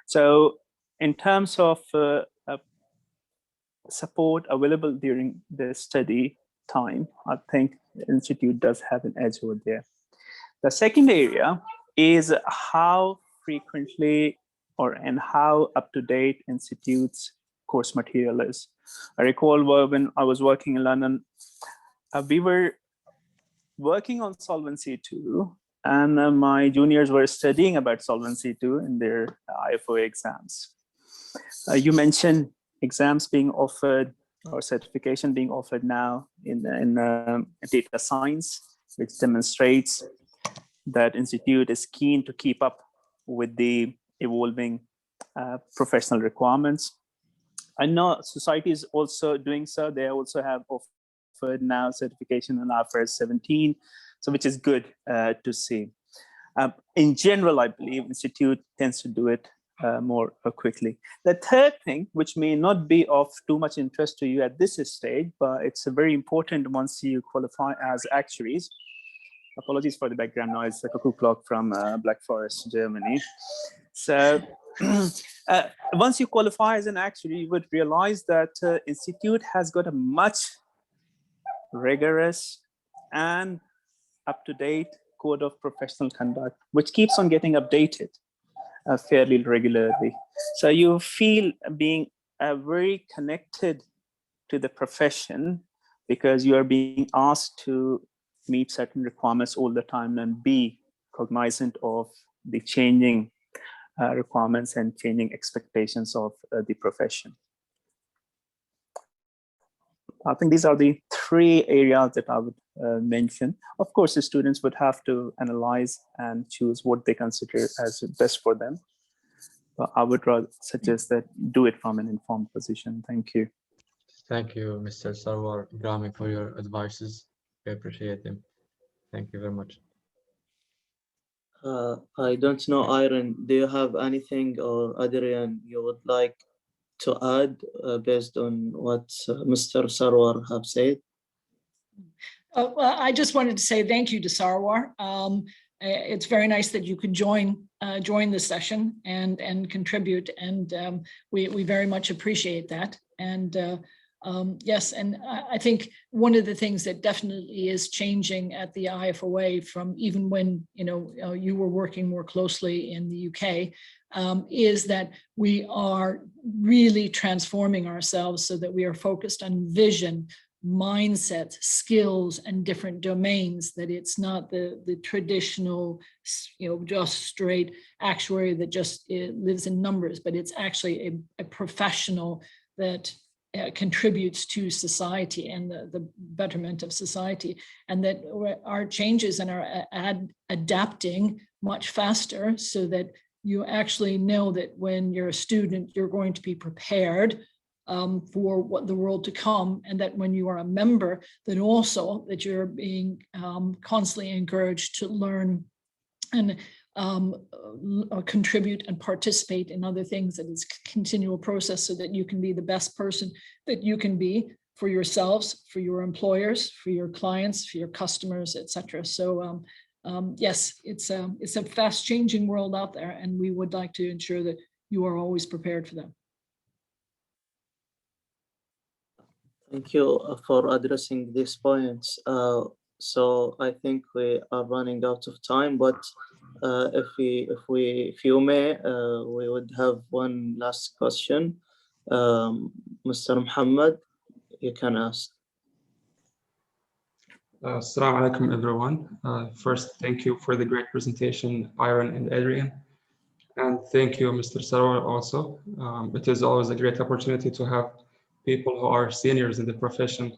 So in terms of support available during the study time, I think the Institute does have an edge over there. The second area is how frequently and how up-to-date Institute's course material is. I recall when I was working in London, we were working on Solvency II, and my juniors were studying about Solvency II in their IFOA exams. You mentioned exams being offered or certification being offered now in data science, which demonstrates that Institute is keen to keep up with the evolving professional requirements. I know society is also doing so. They also have offered now certification in IFRS 17, so which is good to see. In general, I believe Institute tends to do it more quickly. The third thing, which may not be of too much interest to you at this stage, but it's very important once you qualify as actuaries. Apologies for the background noise, the cuckoo clock from Black Forest, Germany. So once you qualify as an actuary, you would realize that Institute has got a much rigorous and up-to-date code of professional conduct, which keeps on getting updated fairly regularly. So you feel being very connected to the profession because you are being asked to meet certain requirements all the time and be cognizant of the changing requirements and changing expectations of the profession. I think these are the three areas that I would mention. Of course, the students would have to analyze and choose what they consider as best for them. But I would rather suggest that do it from an informed position. Thank you. Thank you, Mr. Sarwar Grami, for your advices. We appreciate them. Thank you very much. I don't know, Iron, do you have anything, or Adrian, you would like to add based on what Mr. Sarwar have said? Well, I just wanted to say thank you to Sarwar. It's very nice that you could join the session and contribute, and we very much appreciate that. And yes, and I think one of the things that definitely is changing at the IFOA from even when you were working more closely in the UK is that we are really transforming ourselves so that we are focused on vision, mindset, skills, and different domains, that it's not the traditional, just straight actuary that just lives in numbers, but it's actually a professional that contributes to society and the betterment of society, and that our changes and are adapting much faster so that you actually know that when you're a student, you're going to be prepared for what the world to come, and that when you are a member, then also that you're being constantly encouraged to learn and contribute and participate in other things, that it's a continual process so that you can be the best person that you can be for yourselves, for your employers, for your clients, for your customers, etc. So yes, it's a fast changing world out there, and we would like to ensure that you are always prepared for them. Thank you for addressing these points. So I think we are running out of time, but if you may, we would have one last question. Mr. Muhammad, you can ask. Assalamu alaikum, everyone. First, thank you for the great presentation, Iron and Adrian. And thank you, Mr. Sarwar, also. It is always a great opportunity to have people who are seniors in the profession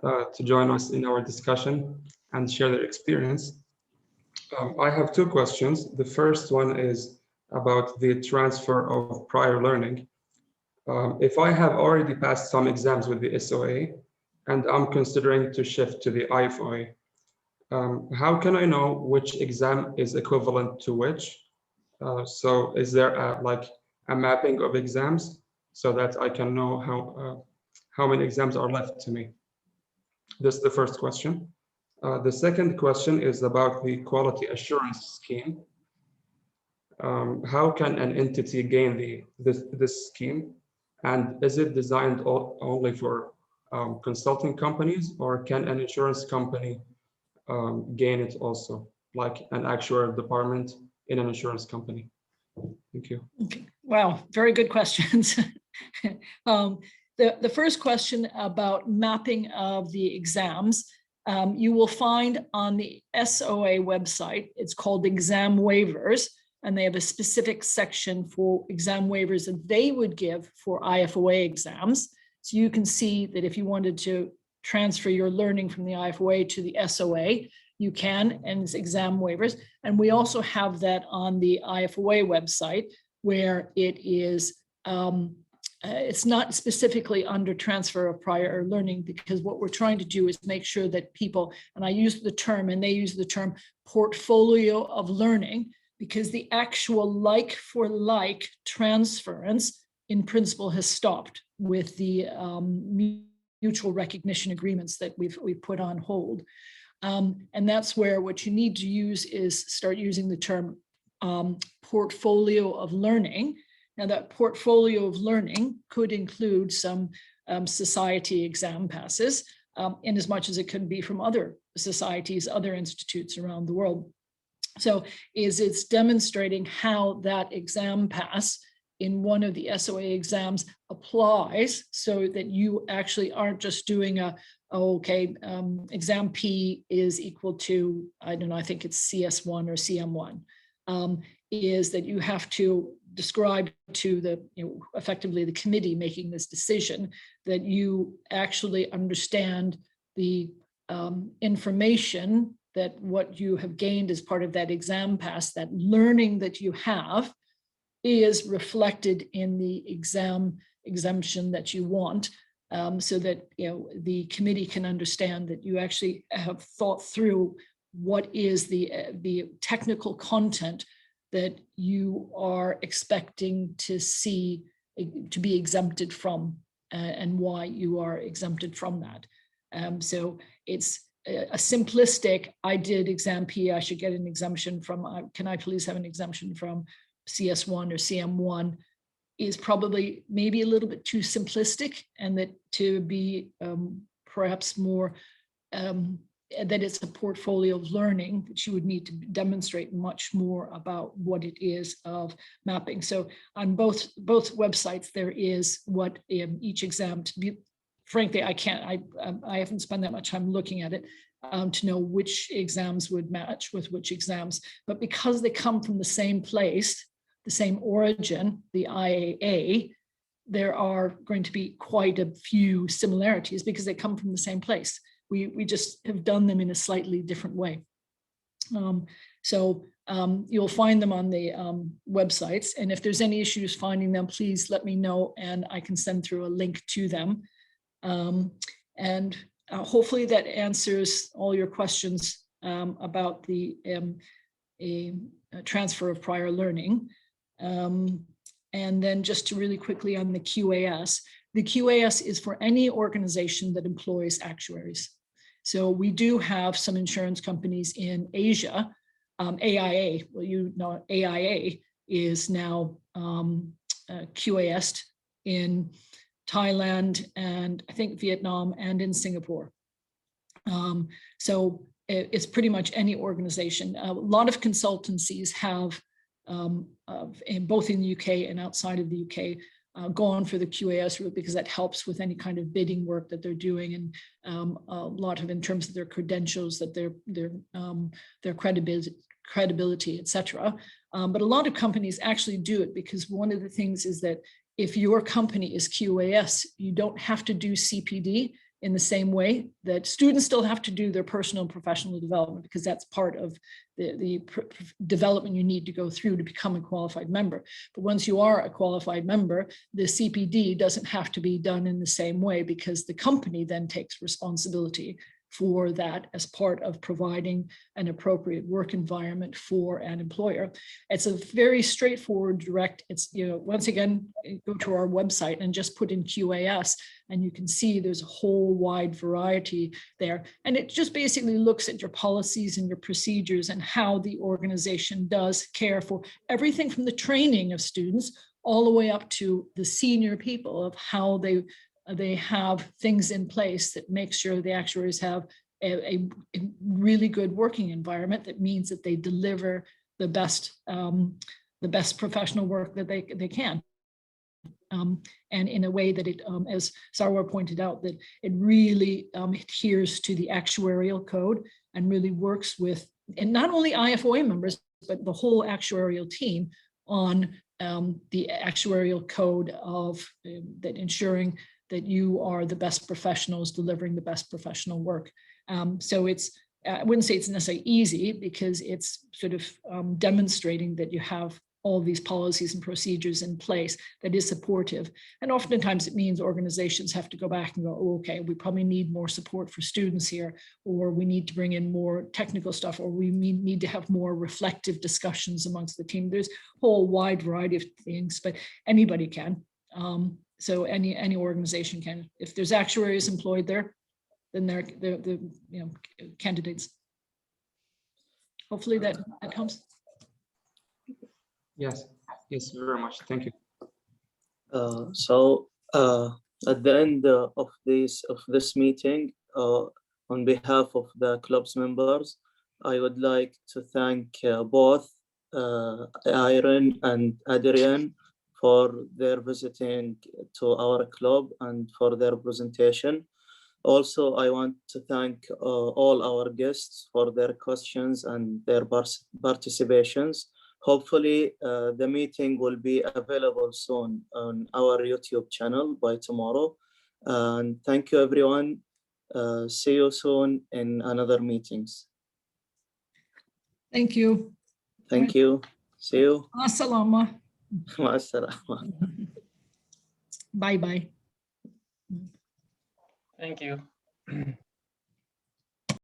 to join us in our discussion and share their experience. I have two questions. The first one is about the transfer of prior learning. If I have already passed some exams with the SOA and I'm considering to shift to the IFOA, how can I know which exam is equivalent to which? So is there a mapping of exams so that I can know how many exams are left to me? This is the first question. The second question is about the quality assurance scheme. How can an entity gain this scheme? And is it designed only for consulting companies, or can an insurance company gain it also, like an actuarial department in an insurance company? Thank you. Okay. Wow, very good questions. The first question about mapping of the exams, you will find on the SOA website, it's called Exam Waivers, and they have a specific section for exam waivers that they would give for IFOA exams. So you can see that if you wanted to transfer your learning from the IFOA to the SOA, you can, and it's exam waivers. And we also have that on the Ifoa website, where it is, it's not specifically under transfer of prior learning, because what we're trying to do is make sure that people, and I use the term and they use the term portfolio of learning, because the actual like for like transference in principle has stopped with the mutual recognition agreements that we've put on hold. And that's where what you need to use is start using the term portfolio of learning. Now that portfolio of learning could include some society exam passes, in as much as it could be from other societies, other institutes around the world. So it's demonstrating how that exam pass in one of the SOA exams applies, so that you actually aren't just doing exam P is equal to, I don't know, I think it's CS1 or CM1, is that you have to describe to the, effectively the committee making this decision, that you actually understand the information, that what you have gained as part of that exam pass, that learning that you have is reflected in the exam exemption that you want, so that the committee can understand that you actually have thought through what is the technical content that you are expecting to see to be exempted from, and why you are exempted from that. So it's a simplistic, I did exam P, I should get an exemption from, can I please have an exemption from CS1 or CM1, is probably maybe a little bit too simplistic, and that to be perhaps more, that it's a portfolio of learning, that you would need to demonstrate much more about what it is of mapping. So on both websites, there is what each exam, to be frankly, I haven't spent that much time looking at it to know which exams would match with which exams, but because they come from the same place, the same origin, the IAA, there are going to be quite a few similarities because they come from the same place. We just have done them in a slightly different way. You'll find them on the websites, and if there's any issues finding them, please let me know and I can send through a link to them. Hopefully that answers all your questions about the transfer of prior learning. And then just to really quickly on the QAS is for any organization that employs actuaries. So we do have some insurance companies in Asia. AIA, well, AIA is now QAS'd in Thailand and I think Vietnam and in Singapore. So it's pretty much any organization. A lot of consultancies have, both in the UK and outside of the UK, gone for the QAS route because that helps with any kind of bidding work that they're doing, and a lot of in terms of their credentials, that their credibility, etc. But a lot of companies actually do it because one of the things is that if your company is QAS, you don't have to do CPD in the same way that students still have to do their personal and professional development, because that's part of the development you need to go through to become a qualified member. But once you are a qualified member, the CPD doesn't have to be done in the same way, because the company then takes responsibility for that as part of providing an appropriate work environment for an employer. It's a very straightforward, direct, it's, once again, go to our website and just put in QAS and you can see there's a whole wide variety there. And it just basically looks at your policies and your procedures and how the organization does care for everything from the training of students all the way up to the senior people, of how they have things in place that make sure the actuaries have a really good working environment that means that they deliver the best professional work that they can. And in a way that it, as Sarwar pointed out, that it really adheres to the actuarial code and really works with, and not only IFOA members, but the whole actuarial team on the actuarial code of that ensuring that you are the best professionals delivering the best professional work. So it's I wouldn't say it's necessarily easy because it's sort of demonstrating that you have all these policies and procedures in place that is supportive. And oftentimes it means organizations have to go back and go, oh, okay, we probably need more support for students here, or we need to bring in more technical stuff, or we need to have more reflective discussions amongst the team. There's a whole wide variety of things, but anybody can. So any organization can. If there's actuaries employed there, then they're candidates. Hopefully that helps. Yes, very much. Thank you. At the end of this meeting, on behalf of the club's members, I would like to thank both Irene and Adrian for their visiting to our club and for their presentation. Also, I want to thank all our guests for their questions and their participations. Hopefully, the meeting will be available soon on our YouTube channel by tomorrow. And thank you, everyone. See you soon in another meetings. Thank you. Thank you. See you. Assalamu. Ma'as-salama. Bye-bye. Thank you.